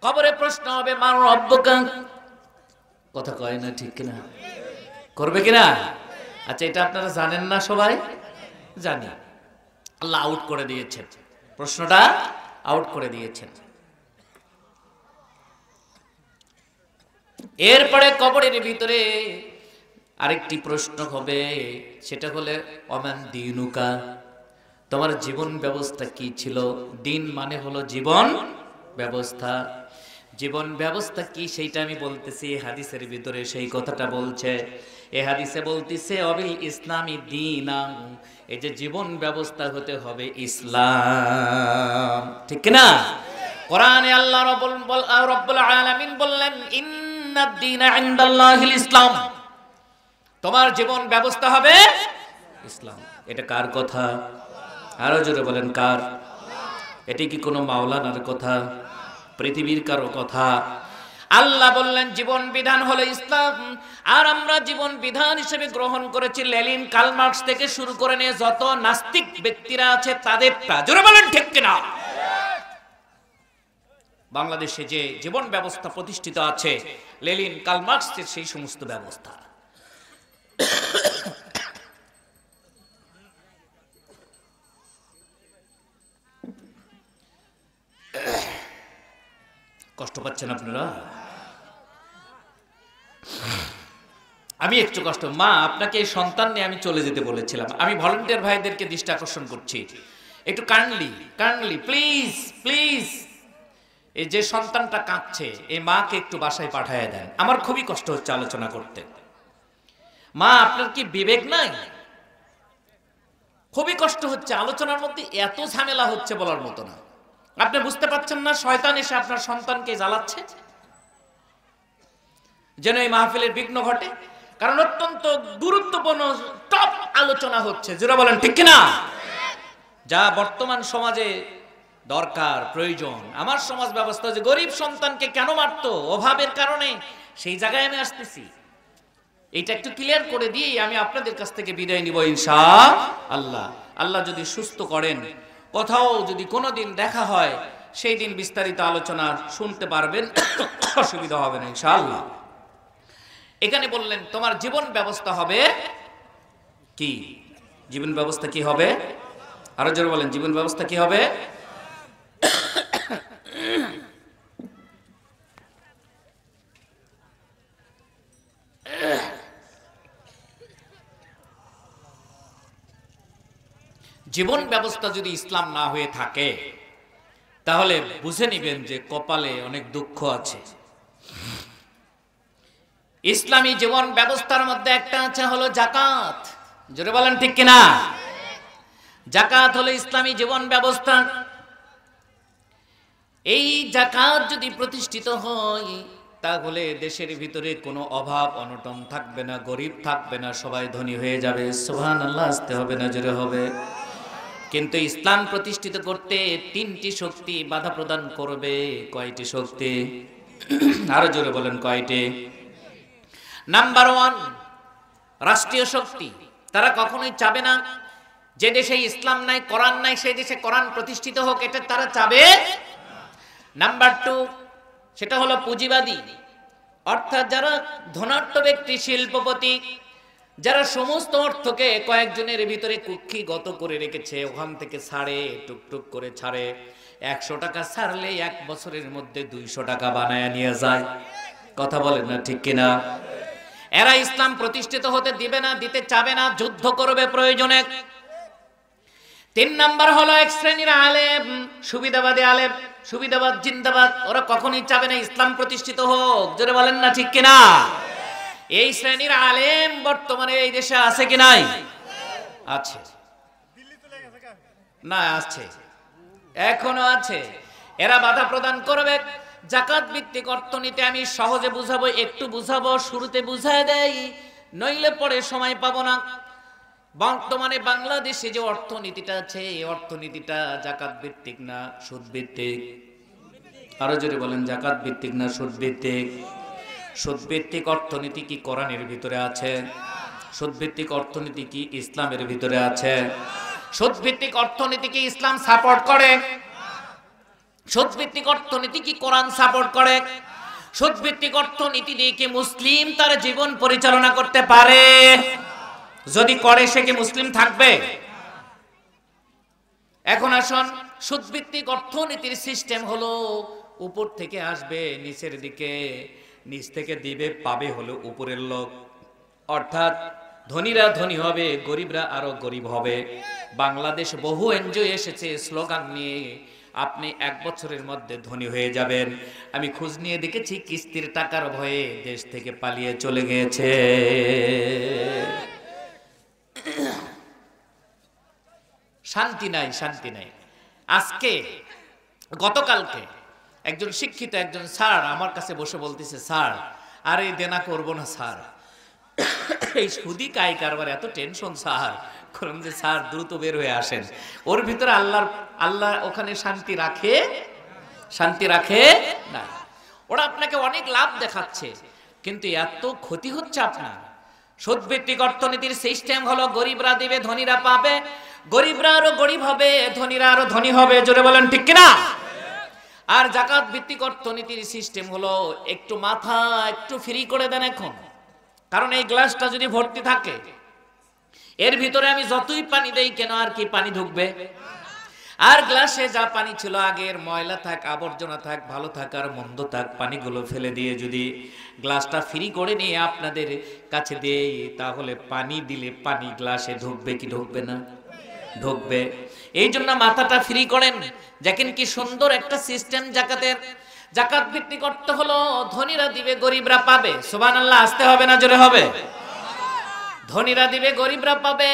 কবরে প্রশ্ন হবে, মান রাব্বুকা। কথা কয় না, ঠিক কিনা? করবে কিনা? আচ্ছা, এটা আপনারা জানেন না? সবাই জানি। আল্লাহ আউট করে দিয়েছেন, প্রশ্নটা আউট করে দিয়েছেন। এরপরে কবরের ভিতরে আরেকটি প্রশ্ন হবে, সেটা হলে ওমান দীনুকা, তোমার জীবন ব্যবস্থা কি ছিল? দিন মানে হলো জীবন ব্যবস্থা। জীবন ব্যবস্থা কি সেইটা আমি বলতেছি। হাদিসের ভিতরে সেই কথাটা বলছে। এই হাদিসে বলতেছে অবিল ইসলামী দীনাং, এই যে জীবন ব্যবস্থা হতে হবে ইসলাম। ঠিক না? কোরআনে আল্লাহ রাব্বুল আলামিন বললেন, ইন্নাদ দীনা ইনদাল্লাহিল ইসলাম, তোমার জীবন ব্যবস্থা হবে ইসলাম। এটা কার কথা? আরো জোরে বলেন কার? এটি কি কোনো মাওলানার কথা? পৃথিবীর কারো কথা? আল্লাহ বললেন জীবন বিধান হলো ইসলাম। আর আমরা জীবন বিধান হিসেবে গ্রহণ করেছি লেনিন, কার্ল মার্কস থেকে শুরু করে নিয়ে যত নাস্তিক ব্যক্তিরা আছে তাদেরটা। জোরে বলেন ঠিক কিনা? বাংলাদেশে যে জীবন ব্যবস্থা প্রতিষ্ঠিত আছে লেনিন, কার্ল মার্কসের সেই সমস্ত ব্যবস্থা। কষ্ট পাচ্ছেন আপনারা? আমি একটু কষ্ট, মা আপনাকে এই সন্তান নিয়ে আমি চলে যেতে বলেছিলাম, আমি ভলান্টিয়ার ভাইদেরকে দৃষ্টি আকর্ষণ করছি, একটু কাইন্ডলি প্লিজ প্লিজ এই যে সন্তানটা কাঁদছে এই মাকে একটু বাসায় পাঠিয়ে দেন, আমার খুবই কষ্ট হচ্ছে আলোচনা করতে। মা আপনার কি বিবেক নাই? খুবই কষ্ট হচ্ছে, আলোচনার মধ্যে এত ঝামেলা হচ্ছে বলার মতো না। আপনি বুঝতে পারছেন না শয়তান এসে আপনার সন্তানকে জ্বালাচ্ছে যেন এই মাহফিলের বিঘ্ন ঘটে? কারণ অত্যন্ত গুরুত্বপূর্ণ টপ আলোচনা হচ্ছে, যারা বলেন ঠিক কিনা, যা বর্তমান সমাজে দরকার প্রয়োজন। আমার সমাজ ব্যবস্থা যে গরিব সন্তানকে কেন মারতো অভাবের কারণে, সেই জায়গায় আমি আসতেছি। এইটা একটু ক্লিয়ার করে দিয়ে আমি আপনাদের কাছ থেকে বিদায় নিব ইনশাআল্লাহ। আল্লাহ যদি সুস্থ করেন, কোথাও যদি কোনোদিন দেখা হয়, সেই দিন বিস্তারিত আলোচনা শুনতে পারবেন, অসুবিধা হবে না ইনশাআল্লাহ। এখানে বললেন তোমার জীবন ব্যবস্থা হবে কি? জীবন ব্যবস্থা কি হবে? আরো জোরে বলেন, জীবন ব্যবস্থা কি হবে? জীবন ব্যবস্থা যদি ইসলাম না হয়ে থাকে তাহলে বুঝে নিবেন যে কপালে অনেক দুঃখ আছে। ইসলামী জীবন ব্যবস্থার মধ্যে একটা আছে হলো যাকাত। জোরে বলেন ঠিক কিনা? যাকাত হলো ইসলামী জীবন ব্যবস্থা। এই যাকাত যদি প্রতিষ্ঠিত হয় তাহলে দেশের ভিতরে কোনো অভাব অনটন থাকবে না, গরিব থাকবে না, সবাই ধনী হয়ে যাবে। সুবহানাল্লাহ, আসতে হবে না জোরে হবে। কিন্তু ইসলাম প্রতিষ্ঠিত করতে তিনটি শক্তি বাধা প্রদান করবে। কয়টি শক্তি? আরো জোরে বলেন কয়টি? নাম্বার 1 রাষ্ট্রীয় শক্তি। তারা কখনোই চাবে না যে দেশে ইসলাম নাই, কোরআন নাই, সেই দেশে কোরআন প্রতিষ্ঠিত হোক, এটা তারা চাবে। নাম্বার 2 সেটা হলো পুঁজিবাদী, অর্থাৎ যারা ধনাঢ্য ব্যক্তি, শিল্পপতি, যারা সমস্ত অর্থকে কয়েকজনের ভিতরে কুক্ষিগত করে রেখেছে, ওখান থেকে ছাড়ে, টুকটুক করে ছাড়ে। 100 টাকা ছাড়লে 1 বছরের মধ্যে 200 টাকা বানায় নিয়ে যায়। কথা বলেন না ঠিক কিনা? এরা ইসলাম প্রতিষ্ঠিত হতে দিবে না, দিতে চাবে না, যুদ্ধ করবে প্রয়োজনে। 3 নাম্বার হলো এক শ্রেণীর আলেম, সুবিধাবাদী আলেম, সুবিধাবাদ জিন্দাবাদ। ওরা কখনোই চাবে না ইসলাম প্রতিষ্ঠিত হোক। জোরে বলেন না ঠিক কিনা? এই শ্রেণীর আলেম বর্তমানে এই দেশে আছে কি নাই? আছে না? আছে, এখনো আছে। এরা বাধা প্রদান করবে। যাকাত ভিত্তিক অর্থনীতি আমি সহজে বুঝাবো, একটু বুঝাবো, শুরুতে বুঝায় দেই, নইলে পরে সময় পাবো না। বর্তমানে বাংলাদেশে যে অর্থনীতিটা আছে, এই অর্থনীতিটা যাকাত ভিত্তিক না সুদ ভিত্তিক? আরো জোরে বলেন, যাকাত ভিত্তিক না সুদ ভিত্তিক? সুদ ভিত্তিক অর্থনীতি কি কোরআনের ভিতরে আছে? সুদ ভিত্তিক অর্থনীতি কি ইসলামের ভিতরে আছে? সুদ ভিত্তিক অর্থনীতি কি ইসলাম সাপোর্ট করে? সুদ ভিত্তিক অর্থনীতি কি কোরআন সাপোর্ট করে? সুদ ভিত্তিক অর্থনীতি দিয়ে কি মুসলিম তার জীবন পরিচালনা করতে পারে? যদি করে সে কি মুসলিম থাকবে? এখন আসুন, সুদ ভিত্তিক অর্থনীতির সিস্টেম হলো উপর থেকে আসবে নিচের দিকে, নিচ থেকে দিবে, পাবে হলো উপরের লোক। অর্থাৎ ধনীরা ধনী হবে, গরিবরা আরো গরিব হবে। বাংলাদেশ বহু এনজিও এসেছে স্লোগান নিয়ে, আপনি 1 বছরের মধ্যে ধনী হয়ে যাবেন। আমি খোঁজ নিয়ে দেখেছি কিস্তির টাকার ভয়ে দেশ থেকে পালিয়ে চলে গেছে। শান্তি নাই, শান্তি নাই। আজকে গতকালকে একজন শিক্ষিত একজন স্যার আমার কাছে বসে বলতেছে, স্যার আর এই দেনা করবো না স্যার, এই সুদি কাই কারবার এত টেনশন স্যার। করুন যে স্যার দ্রুত বের হয়ে আসেন, ওর ভিতরে আল্লাহ ওখানে শান্তি রাখে? শান্তি রাখে না। ওরা আপনাকে অনেক লাভ দেখাচ্ছে, কিন্তু এত ক্ষতি হচ্ছে আপনার। সুদ ভিত্তিক অর্থনীতির সিস্টেম হলো গরিবরা দিবে, ধনীরা পাবে, গরিবরা আরো গরিব হবে, ধনীরা আরো ধনী হবে। জোরে বলেন ঠিক কিনা? আর যাকাত ভিত্তিক অর্থনীতির সিস্টেম হলো একটু মাথা একটু ফ্রি করে দেন এখন, কারণ এই গ্লাসটা যদি ভর্তি থাকে এর ভিতরে আমি যতই পানি দেই কেন আর কি পানি ঢুকবে? আর গ্লাসে যা পানি ছিল আগের, ময়লা থাক, আবর্জনা থাক, ভালো থাক আর মন্দ থাক, পানিগুলো ফেলে দিয়ে যদি গ্লাসটা ফ্রি করে নিয়ে আপনাদের কাছে দেই, তাহলে পানি দিলে পানি গ্লাসে ঢুকবে কি ঢুকবে না? ঢুকবে। এই জন্য মাথাটা ফ্রি করেন। দেখেন কি সুন্দর একটা সিস্টেম জাকাতের। জাকাত ভিত্তি করতে হলো ধনীরা দিবে, গরিবরা পাবে। সুবহানাল্লাহ, আসতে হবে না জোরে হবে? ধনীরা দিবে, গরিবরা পাবে।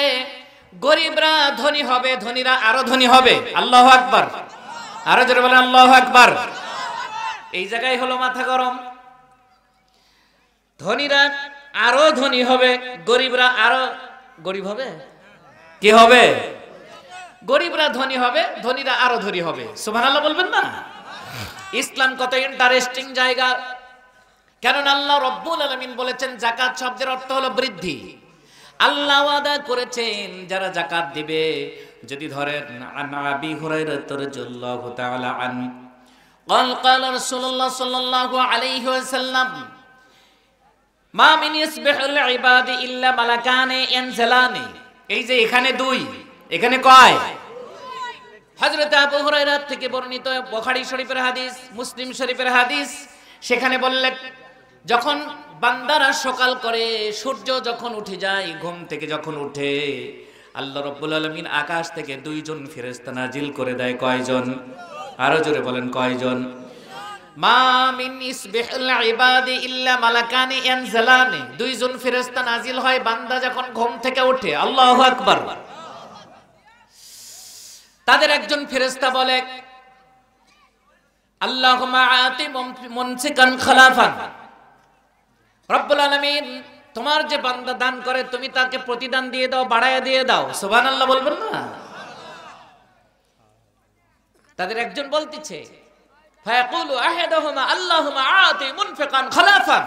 গরিবরা ধনী হবে, ধনীরা আরো ধনী হবে। আল্লাহু আকবার, আরো জোরে বলেন আল্লাহু আকবার। এই জায়গায় হলো মাথা গরম। ধনীরা আরো ধনী হবে, গরিবরা আরো গরিব হবে। কি হবে? গরিবরা ধনী হবে, ধনীরা আরো ধনী হবে। সুবহানাল্লাহ বলবেন না? ইসলাম কত ইন্টারেস্টিং জায়গা। কারণ আল্লাহ রাব্বুল আলামিন বলেছেন জাকাত শব্দের অর্থ হলো বৃদ্ধি। আল্লাহ ওয়াদা করেছেন যারা জাকাত দিবে, যদি ধরেন আবি হুরায়রা রাদিয়াল্লাহু তাআলা আনহু قال قال رسول الله صلى الله عليه وسلم ما من يسبح العباد الا ملكان ينزلان। এই যে এখানে দুই, এখানে কয়? হযরত আবু হুরায়রা থেকে বর্ণিত বুখারী শরীফের হাদিস, মুসলিম শরীফের হাদিস। সেখানে বললেন যখন বান্দারা সকাল করে, সূর্য যখন উঠে যায়, ঘুম থেকে যখন উঠে, আল্লাহ রাব্বুল আলামিন আকাশ থেকে দুইজন ফেরেশতা নাজিল করে দেয়। কয়জন? আরো জোরে বলেন কয়জন? মা মিন ইসবিহিল ইবাদি ইল্লা মালাকানি ইয়ানজালানি। দুইজন ফেরেশতা নাজিল হয় বান্দা যখন ঘুম থেকে ওঠে। আল্লাহু আকবার। তাদের একজন ফেরেশতা বলে আল্লাহুম্মা আতি মুমসিকান খালাফান। রব্বুল আলামিন, তোমার যে বান্দা দান করে তুমি তাকে প্রতিদান দিয়ে দাও, বাড়ায়া দিয়ে দাও। সুবহানাল্লাহ বলবেন না? তাদের একজন বলতিছে ফায়াকুলু আহাদুহুমা আল্লাহুম্মা আতি মুনফিকান খালাফান।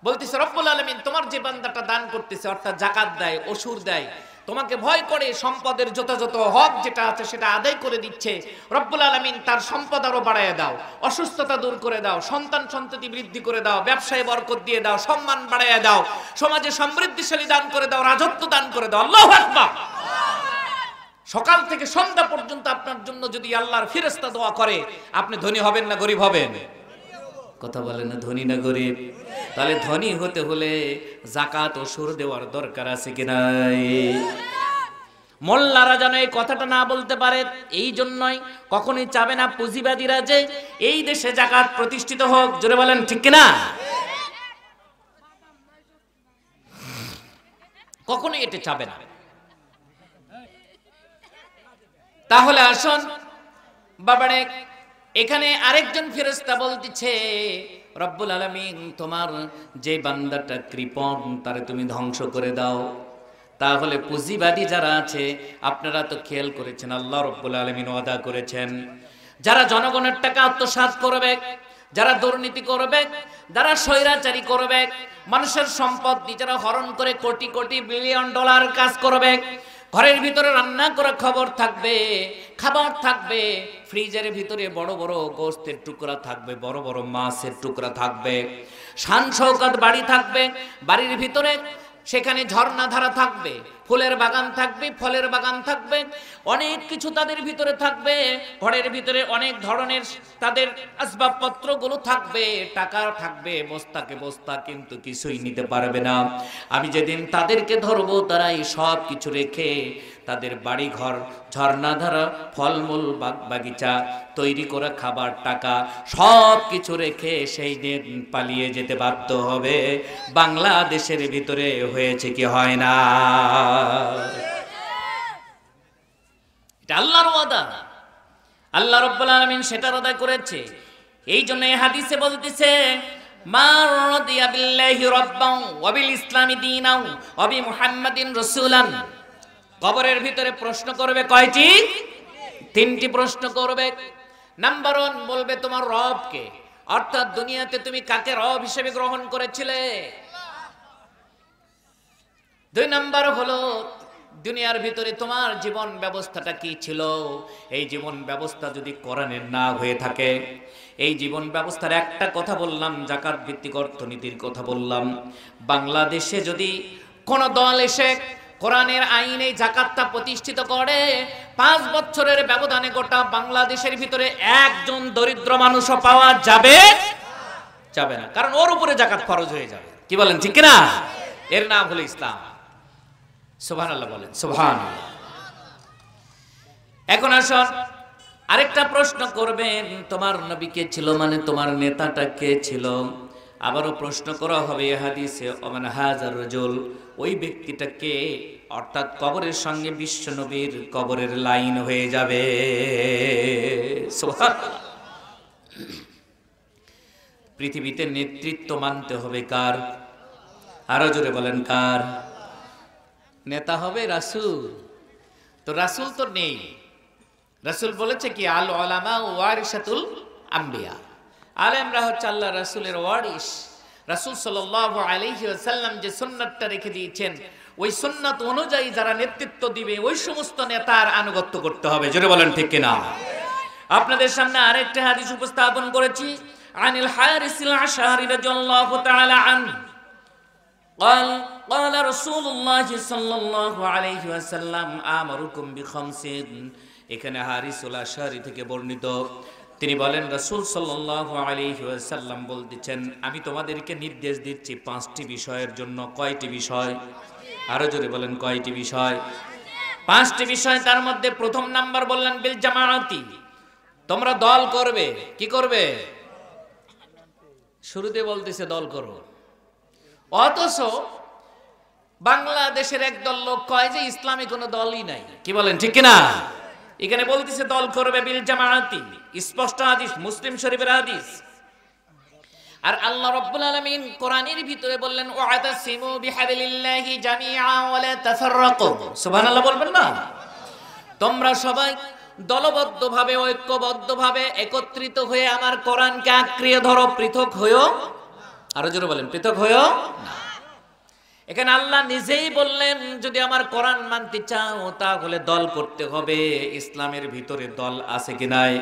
বলতিছে রব্বুল আলামিন, তোমার যে বান্দাটা দান করতেছে, অর্থাৎ যাকাত দেয়, ওসুর দেয়, তোমাকে ভয় করে সম্পদের যথাযথ হক যেটা আছে সেটা আদায় করে দিচ্ছে, রব্বুল আলামিন তার সম্পদ আরো বাড়ায় দাও, অসুস্থতা দূর করে দাও, সন্তান সন্ততি বৃদ্ধি করে দাও, ব্যবসায় বরকত দিয়ে দাও, সম্মান বাড়ায় দাও, সমাজে সমৃদ্ধিশালী দান করে দাও, রাজত্ব দান করে দাও। আল্লাহু আকবার। সকাল থেকে সন্ধ্যা পর্যন্ত আপনার জন্য যদি আল্লাহর ফেরেশতা দোয়া করে, আপনি ধনী হবেন না গরিব হবেন? কথা বলেন না, ধনী না গরিব? তাহলে ধনী হতে হলে যাকাত ও সুর দেওয়ার দরকার আছে কি নাই? মোল্লারা যেন এই কথাটা না বলতে পারে, এই জন্যই কখনোই চাবে না পুঁজিবাদীরা যে এই দেশে যাকাত প্রতিষ্ঠিত হোক। জোরে বলেন ঠিক কিনা? কখনোই এটা চাবে না। তাহলে আসুন বাবারে, এখানে আরেকজন ফেরেশতা বলতিছে রব্বুল আলামিন, তোমার যে বান্দাটা কৃপণ তারে তুমি ধ্বংস করে দাও। তাহলে পুঁজিবাদী যারা আছে, আপনারা তো খেয়াল করেছেন আল্লাহ রব্বুল আলামিন ওয়াদা করেছেন যারা জনগণের টাকা আত্মসাৎ করবে, যারা দুর্নীতি করবে, যারা স্বৈরাচারী করবে, মানুষের সম্পদ নিজেরা হরণ করে কোটি কোটি বিলিয়ন ডলার কাজ করবে, ঘরের ভিতরে রান্না করা খাবার থাকবে, খাবার থাকবে, ফ্রিজের ভিতরে বড় বড় গোশতের টুকরা থাকবে, বড় বড় মাছের টুকরা থাকবে, শান শৌকত বাড়ি থাকবে, বাড়ির ভিতরে সেখানে ঝর্ণা ধারা থাকবে, ফুলের বাগান থাকবে, ফলের বাগান থাকবে, অনেক কিছু তাদের ভিতরে থাকবে, ঘরের ভিতরে অনেক ধরনের তাদের আসবাবপত্রগুলো থাকবে, টাকা থাকবে বস্তাকে বস্তা, কিন্তু কিছুই নিতে পারবে না। আমি যেদিন তাদেরকে ধরবো, তারা এই সব কিছু রেখে তাদের বাড়ি ঘর, ঝর্ণা ধারা, ফলমূল বাগিচা, তৈরি করা খাবার, টাকা সব কিছু রেখে সেই দিন পালিয়ে যেতে বাধ্য হবে। বাংলাদেশের ভিতরে হয়েছে কি হয় না? এটা আল্লাহর ওয়াদা, আল্লাহ রাব্বুল আলামিন সেটা আদায় করেছে। এই জন্য এই হাদিসে বলতেছে মা রাদিয়া বিল্লাহি রাব্বান ওয়া বিল ইসলামি দীনান ওয়া বি মুহাম্মাদিন রাসূলান। কবরের ভিতরে প্রশ্ন করবে কয়টি? তিনটি প্রশ্ন করবে। নাম্বার 1 বলবে তোমার রব কে, অর্থাৎ দুনিয়াতে তুমি কাকে রব হিসেবে গ্রহণ করেছিলে। 2 নাম্বার হলো দুনিয়ার ভিতরে তোমার জীবন ব্যবস্থাটা কি ছিল। এই জীবন ব্যবস্থা যদি কোরআনের না হয়ে থাকে, এই জীবন ব্যবস্থার একটা কথা বললাম, যাকাত ভিত্তিক অর্থনীতির কথা বললাম। বাংলাদেশে যদি কোন দল এসে কোরআনের আইনে জাকাতটা প্রতিষ্ঠিত করে 5 বছরের ব্যবধানে গোটা বাংলাদেশের ভিতরে একজন দরিদ্র মানুষও পাওয়া যাবে না, কারণ ওর উপরে জাকাত ফরজ হয়ে যাবে। কি বলেন ঠিক কিনা? এর নাম হলো ইসলাম। সুবহানাল্লাহ বলেন, সুবহানাল্লাহ। এখন আসুন আরেকটা প্রশ্ন করবেন, তোমার নবী কে ছিল, মানে তোমার নেতাটা কে ছিল? আবারও প্রশ্ন করা হবে হাদিসে, ওমান হাজার রাজুল, ওই ব্যক্তিটা কে? অর্থাৎ কবরের সঙ্গে বিশ্ব নবীর কবরের লাইন হয়ে যাবে। সুবহানাল্লাহ। পৃথিবীতে নেতৃত্ব মানতে হবে কার? আরো জোরে বলেন কার? নেতা হবে রাসূল। তো রাসূল তো নেই। রাসূল বলেছে কি, আল উলামা ওয়ারিসাতুল আম্বিয়া, আলেমরা হচ্ছে আল্লাহ রাসূলের ওয়ারিস। রাসূল সাল্লাল্লাহু আলাইহি ওয়াসাল্লাম যে সুন্নাতটা রেখে দিয়েছেন, ওই সুন্নাত অনুযায়ী যারা নেতৃত্ব দিবে ওই সমস্ত নেতার আনুগত্য করতে হবে। জোরে বলেন ঠিক কিনা? আপনাদের সামনে আরেকটা হাদিস উপস্থাপন করেছি, আনিল হারিসিল আশআরি রাদিয়াল্লাহু তাআলা আনহু قال قال رسول الله صلى الله عليه وسلم امركم بخمس। এখানে হারিসুল আশআরি থেকে বর্ণিত, তিনি বলেন রাসূল সাল্লাল্লাহু আলাইহি ওয়াসাল্লাম বলতেছেন, আমি তোমাদেরকে নির্দেশ দিচ্ছি 5টি বিষয়ের জন্য। কয়টি বিষয়? আরো জোরে বলেন কয়টি বিষয়? 5টি বিষয়। তার মধ্যে প্রথম নাম্বার বললেন বিল জামাআতি, তোমরা দল করবে। কি করবে? শুরুতে বলতেছে দল করো, অথচ বাংলাদেশের একদল লোক কয় যে ইসলামী কোনো দলই নাই। কি বলেন ঠিক কিনা? এখানে বলতেছে দল করবে বিল জামাআতি, স্পষ্ট হাদিস, মুসলিম শরীফের হাদিস। আর আল্লাহ রাব্বুল আলামিন কোরআনের ভিতরে বললেন ওয়াতাসিমু বিহাবিলিল্লাহি জামিআ ওয়া লা তাফাররাকু। সুবহানাল্লাহ বলবেন না? তোমরা সবাই দলবদ্ধভাবে, ঐক্যবদ্ধভাবে একত্রিত হয়ে আমার কোরআনকে আঁকড়িয়ে ধরো, পৃথক হয়ো। আরো জোরে বলেন, পৃথক হয়ো না। এখানে আল্লাহ নিজেই বললেন, যদি আমার কোরআন মানতে চাও তাহলে দল করতে হবে। ইসলামের ভিতরে দল আছে কি নাই?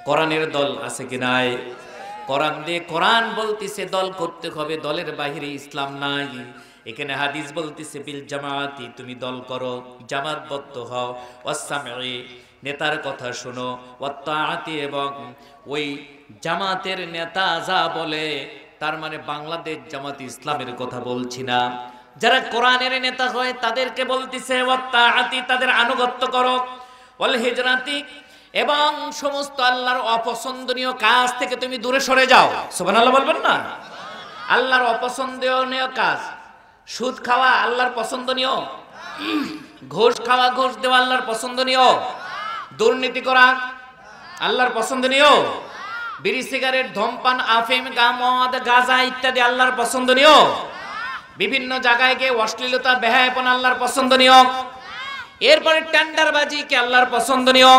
কোরআনের দল আছে কি নাই? কোরআন দিয়ে কোরআন বলতেছে দল করতে হবে, দলের বাহিরে ইসলাম নাই। এখানে হাদিস বলতেছে বিল জামাআতি, তুমি দল করো, জামাতবদ্ধ হও, ওয়াসসামি, নেতার কথা শোনো, ওয়াত্তাআতি, এবং ওই জামাতের নেতা যা বলে, তার মানে বাংলাদেশ জামাত ইসলামের কথা বলছি না, যারা কোরআনের নেতা হয় তাদেরকে বলতেছে ওয়াত্তাআতি, তাদের আনুগত্য করো, ওয়াল হিজরাতি, এবং সমস্ত আল্লাহর অপছন্দনীয় কাজ থেকে তুমি দূরে সরে যাও। সুবহানাল্লাহ বলবেন না? আল্লাহর অপছন্দনীয় কাজ, সুদ খাওয়া আল্লাহর পছন্দনীয়, ঘুষ খাওয়া, ঘুষ দেওয়া আল্লাহর পছন্দনীয়, দুর্নীতি করা আল্লাহর পছন্দনীয়, বিড়ি সিগারেট, ধূমপান, আফিম, মদ, গাঁজা ইত্যাদি আল্লাহর পছন্দনীয়, বিভিন্ন জায়গায় গিয়ে অশ্লীলতা, বেহায়াপন আল্লাহর পছন্দনীয়, এরপরে টেন্ডারবাজি কি আল্লাহর পছন্দনীয়।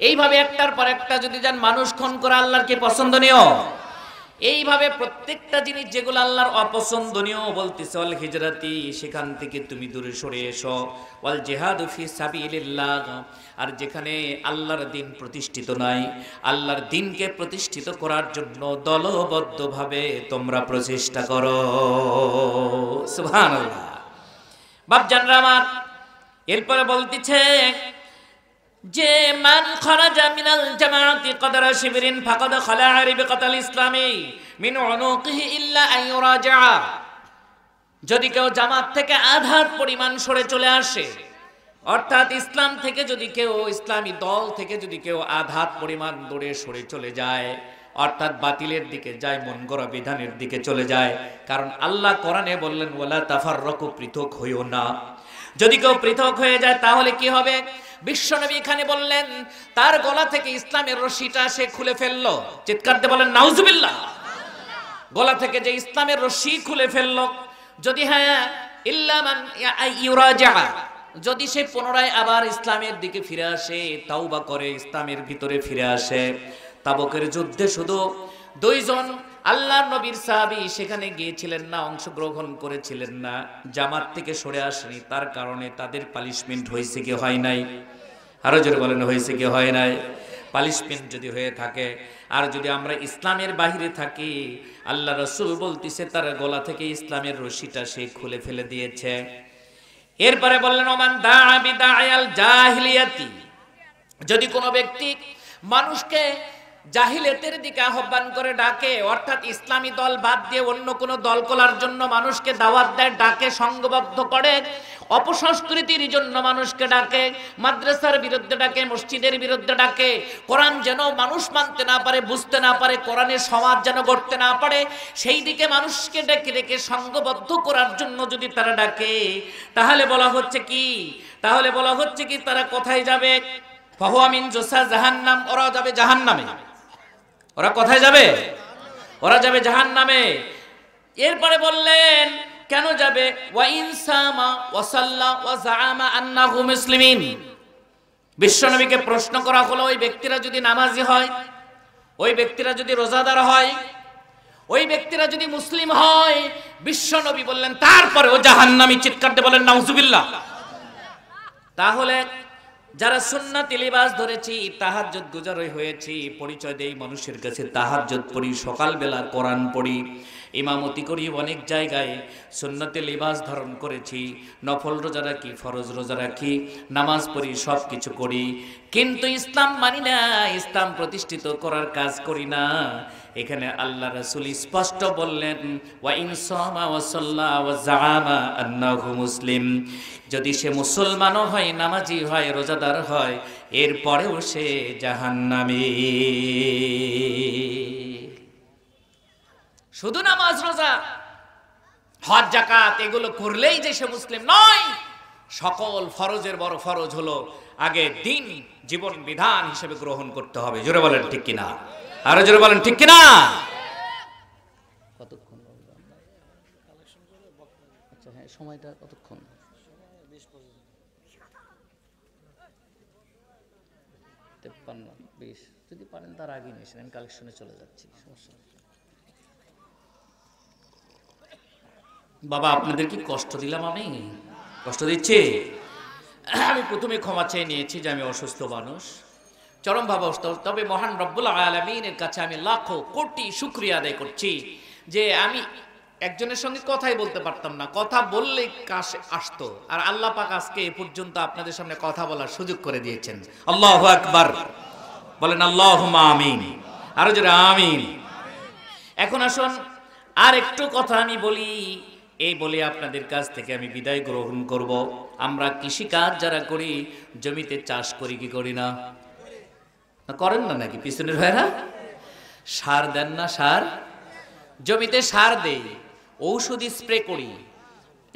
এইভাবে একটার পর একটা যদি যান, মানুষ খুন করা আল্লাহর কি পছন্দনীয়। এইভাবে প্রত্যেকটা জিনিস যেগুলো আল্লাহর অপছন্দনীয় বলতেছে ওয়াল হিজরাতি, সেখান থেকে তুমি দূরে সরে এসো। ওয়াল জিহাদু ফি সাবিলিল্লাহ, আর যেখানে আল্লাহর দ্বীন প্রতিষ্ঠিত নাই, আল্লাহর দ্বীনকে প্রতিষ্ঠিত করার জন্য দলবদ্ধভাবে তোমরা প্রচেষ্টা করো। সুবহানাল্লাহ। বাপজানরা আমার, এরপরে বলতেছে যে মান খারাজা মিনাল জামাআতি কদরা শিবরিন ফাকাদ খালা'a রিবকাতাল ইসলামি মিন উনুকিহি ইল্লা আন ইউরাজা। যদি কেউ জামাত থেকে আধার পরিমাণ সরে চলে আসে, অর্থাৎ ইসলাম থেকে যদি কেউ, ইসলামী দল থেকে যদি কেউ আধার পরিমাণ দূরে সরে চলে যায়, অর্থাৎ বাতিলের দিকে যায়, মন গড়া বিধানের দিকে চলে যায়, কারণ আল্লাহ কোরআনে বললেন ওয়ালা তাফাররাকু, পৃথক হইও না। যদি কেউ পৃথক হয়ে যায় তাহলে কি হবে? বিশ্বনবী এখানে বললেন তার গলা থেকে ইসলামের রশিটা সে খুলে ফেললো। চিৎকার দিয়ে বলেন নাউজুবিল্লাহ। গলা থেকে যে ইসলামের রশি খুলে ফেললো, যদি হ্যাঁ ইল্লা মান ইউরাজা, যদি সে পুনরায় আবার ইসলামের দিকে ফিরে আসে, তাওবা করে ইসলামের ভিতরে ফিরে আসে। তাবুকের যুদ্ধে শুধু 2 জন আল্লাহর নবীর সাহাবী সেখানে গিয়েছিলেন না, অংশগ্রহণ করেছিলেন না, জামাত থেকে সরে আসেনি, তার কারণে তাদের পানিশমেন্ট হয়েছে কি হয় নাই? আরো জোরে বলেন হয়েছে কি হয় নাই? পানিশমেন্ট যদি হয়ে থাকে, আর যদি আমরা ইসলামের বাহিরে থাকি, আল্লাহ রাসূল বলতেছে তার গলা থেকে ইসলামের রশিটা সে খুলে ফেলে দিয়েছে। এরপরে বললেন ওমান দাআ বিদাআল জাহিলিয়াতি, যদি কোনো ব্যক্তি মানুষকে জাহিলিয়াতের দিকে আহ্বান করে ডাকে, অর্থাৎ ইসলামী দল বাদ দিয়ে অন্য কোনো দল করার জন্য মানুষকে দাওয়াত দেয়, ডাকে, সংঘবদ্ধ করে, অপসংস্কৃতির জন্য মানুষকে ডাকে, মাদ্রাসার বিরুদ্ধে ডাকে, মসজিদের বিরুদ্ধে ডাকে, কোরআন যেন মানুষ মানতে না পারে, বুঝতে না পারে, কোরআনের সমাজ যেন গড়তে না পারে, সেই দিকে মানুষকে ডেকে ডেকে সংঘবদ্ধ করার জন্য যদি তারা ডাকে, তাহলে বলা হচ্ছে কি তারা কোথায় যাবে? ফাহুয়া মিন জুসা জাহান্নাম, ওরা যাবে জাহান্নামে। ওরা কোথায় যাবে? ওরা যাবে জাহান্নামে। এরপরে বললেন কেন যাবে? ওয়া ইনসামা ওয়া সাল্লা ওয়া জাআমা আন্নাহু মুসলিমিন। বিশ্বনবীকে প্রশ্ন করা হলো, ওই ব্যক্তিরা যদি নামাজি হয়, ওই ব্যক্তিরা যদি রোজাদার হয়, ওই ব্যক্তিরা যদি মুসলিম হয়, বিশ্বনবী বললেন তারপরে ও জাহান্নামী। চিৎকার দিয়ে বলেন নাউজুবিল্লাহ। তাহলে যারা সুন্নতি লিবাস ধরেছি, তাহাজ্জুদ গুজার হয়েছি, পরিচয় দেই মানুষের কাছে, তাহাজ্জুদ পড়ি, সকালবেলা কোরআন পড়ি, ইমামতি করি, অনেক জায়গায় সুন্নতি লিবাস ধারণ করেছি, নফল রোজা রাখি, ফরজ রোজা রাখি, নামাজ পড়ি, সব কিছু করি, কিন্তু ইসলাম মানি না, ইসলাম প্রতিষ্ঠিত করার কাজ করি না। এখানে আল্লাহ রাসূল স্পষ্ট বললেন ওয়া ইন সামা ওয়া সাল্লা ওয়া জাআমা আন্নাহু মুসলিম, যদি সে মুসলমানও হয়, নামাজি হয়, রোজাদার হয়, এরপরেও সে জাহান্নামী। শুধু নামাজ, রোজা, হজ, যাকাত এগুলো করলেই যে সে মুসলিম নয়। সকল ফরজের বড় ফরজ হলো আগে দিন জীবন বিধান হিসেবে গ্রহণ করতে হবে। জোরে বলেন ঠিক কিনা? আরো জোরে বলেন ঠিক কিনা? কতক্ষণ? আচ্ছা হ্যাঁ, সময়টা কতক্ষণ? 53-20 যদি পারেন তার আগে নিয়েছেন, আমি কালেকশনে চলে যাচ্ছি, সমস্যা নেই। বাবা আপনাদের কি কষ্ট দিলাম? আমি কষ্ট দিচ্ছি? আমি প্রথমে ক্ষমা চেয়ে নিয়েছি যে আমি অসুস্থ মানুষ, চরম ভাবে অসুস্থ। তবে মহান রব্বুল আলামিনের কাছে আমি লাখো কোটি শুকরিয়া আদায় করছি যে আমি একজনের সঙ্গে কথাই বলতে পারতাম না, কথা বললেই কাছে আসতো, আর আল্লাহ পাক আজকে এ পর্যন্ত আপনাদের সামনে কথা বলার সুযোগ করে দিয়েছেন। আল্লাহু আকবার, বলেন আল্লাহুম্মা আমিন, আরো জোরে আমিন। এখন আসুন আর একটু কথা আমি বলি, এই বলে আপনাদের কাছ থেকে আমি বিদায় গ্রহণ করব। আমরা কৃষিকাজ যারা করি, জমিতে চাষ করি কি করি না? করেন না নাকি পিছনের ভাইরা? সার দেন না? সার জমিতে সার দেই, ঔষধি স্প্রে করি,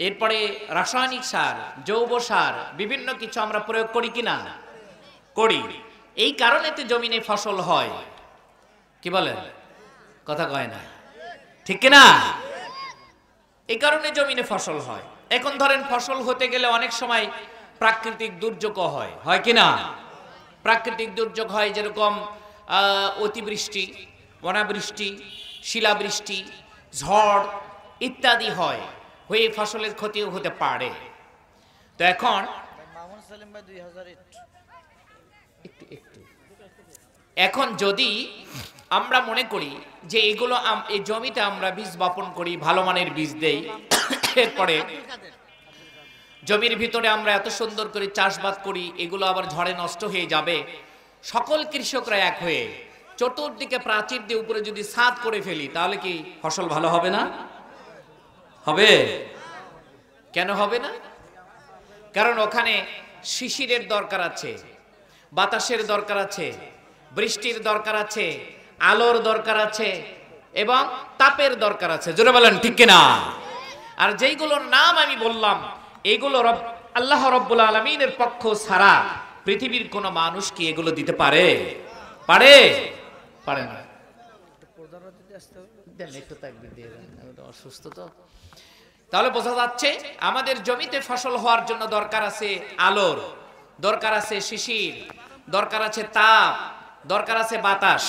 এরপরে রাসায়নিক সার, জৈব সার, বিভিন্ন কিছু আমরা প্রয়োগ করি কিনা? করি। এই কারণেতে জমিনে ফসল হয়। কি বলেন? কথা কয় না, ঠিক কিনা? এই কারণে জমিনে ফসল হয়। এখন ধরেন ফসল হতে গেলে অনেক সময় প্রাকৃতিক দুর্যোগ হয়, হয় কিনা? প্রাকৃতিক দুর্যোগ হয়, যেরকম অতিবৃষ্টি, অনাবৃষ্টি, শিলাবৃষ্টি, ঝড় ইত্যাদি হয়, হয়ে ফসলের ক্ষতিও হতে পারে। তো এখন এখন যদি আমরা মনে করি যে এগুলো এই জমিতে আমরা বীজ বপন করি, ভালো মানের বীজ দেই, এরপরে জমির ভিতরে আমরা এত সুন্দর করে চাষবাস করি, এগুলো আবার ঝড়ে নষ্ট হয়ে যাবে, সকল কৃষকরা এক হয়ে চতুর্দিকে প্রাচীর দিয়ে উপরে যদি ছাদ করে ফেলি, তাহলে কি ফসল ভালো হবে না? হবে? কেন হবে না? কারণ ওখানে শিশিরের দরকার আছে, বাতাসের দরকার আছে, বৃষ্টির দরকার আছে, আলোর দরকার আছে এবং তাপের দরকার আছে। জোরে বলেন ঠিক কিনা? আর যেইগুলোর নাম আমি বললাম, এইগুলো আল্লাহ রাব্বুল আলামিনের পক্ষ ছাড়া পৃথিবীর কোন মানুষ কি এগুলো দিতে পারে? পারে? পারে না। একটু তাকবীর দিয়ে দেন, আমি তো অসুস্থ তো। তাহলে বোঝা যাচ্ছে আমাদের জমিতে ফসল হওয়ার জন্য দরকার আছে আলোর, দরকার আছে শিশির, দরকার আছে তাপ, দরকার আছে বাতাস।